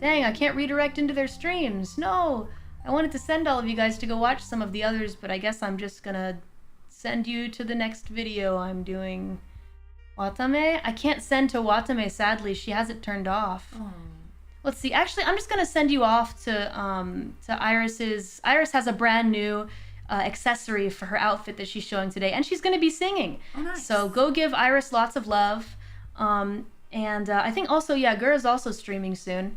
Dang, I can't redirect into their streams. No! I wanted to send all of you guys to go watch some of the others, but I guess I'm just gonna send you to the next video I'm doing. Watame? I can't send to Watame, sadly. She has it turned off. Let's see. Actually, I'm just gonna send you off to Iris's. Iris has a brand new accessory for her outfit that she's showing today, and she's gonna be singing. Oh, nice. So go give Iris lots of love. And I think also, yeah, Gura's also streaming soon.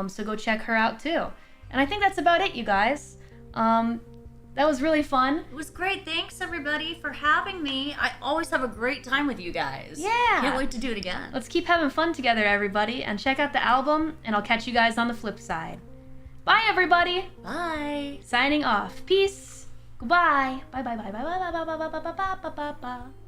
So go check her out too. And I think that's about it, you guys. That was really fun. It was great. Thanks, everybody, for having me. I always have a great time with you guys. Yeah. Can't wait to do it again. Let's keep having fun together, everybody, and check out the album, and I'll catch you guys on the flip side. Bye, everybody. Bye. Signing off. Peace. Goodbye. Bye, bye, bye, bye, bye, bye, bye, bye, bye, bye, bye, bye, bye.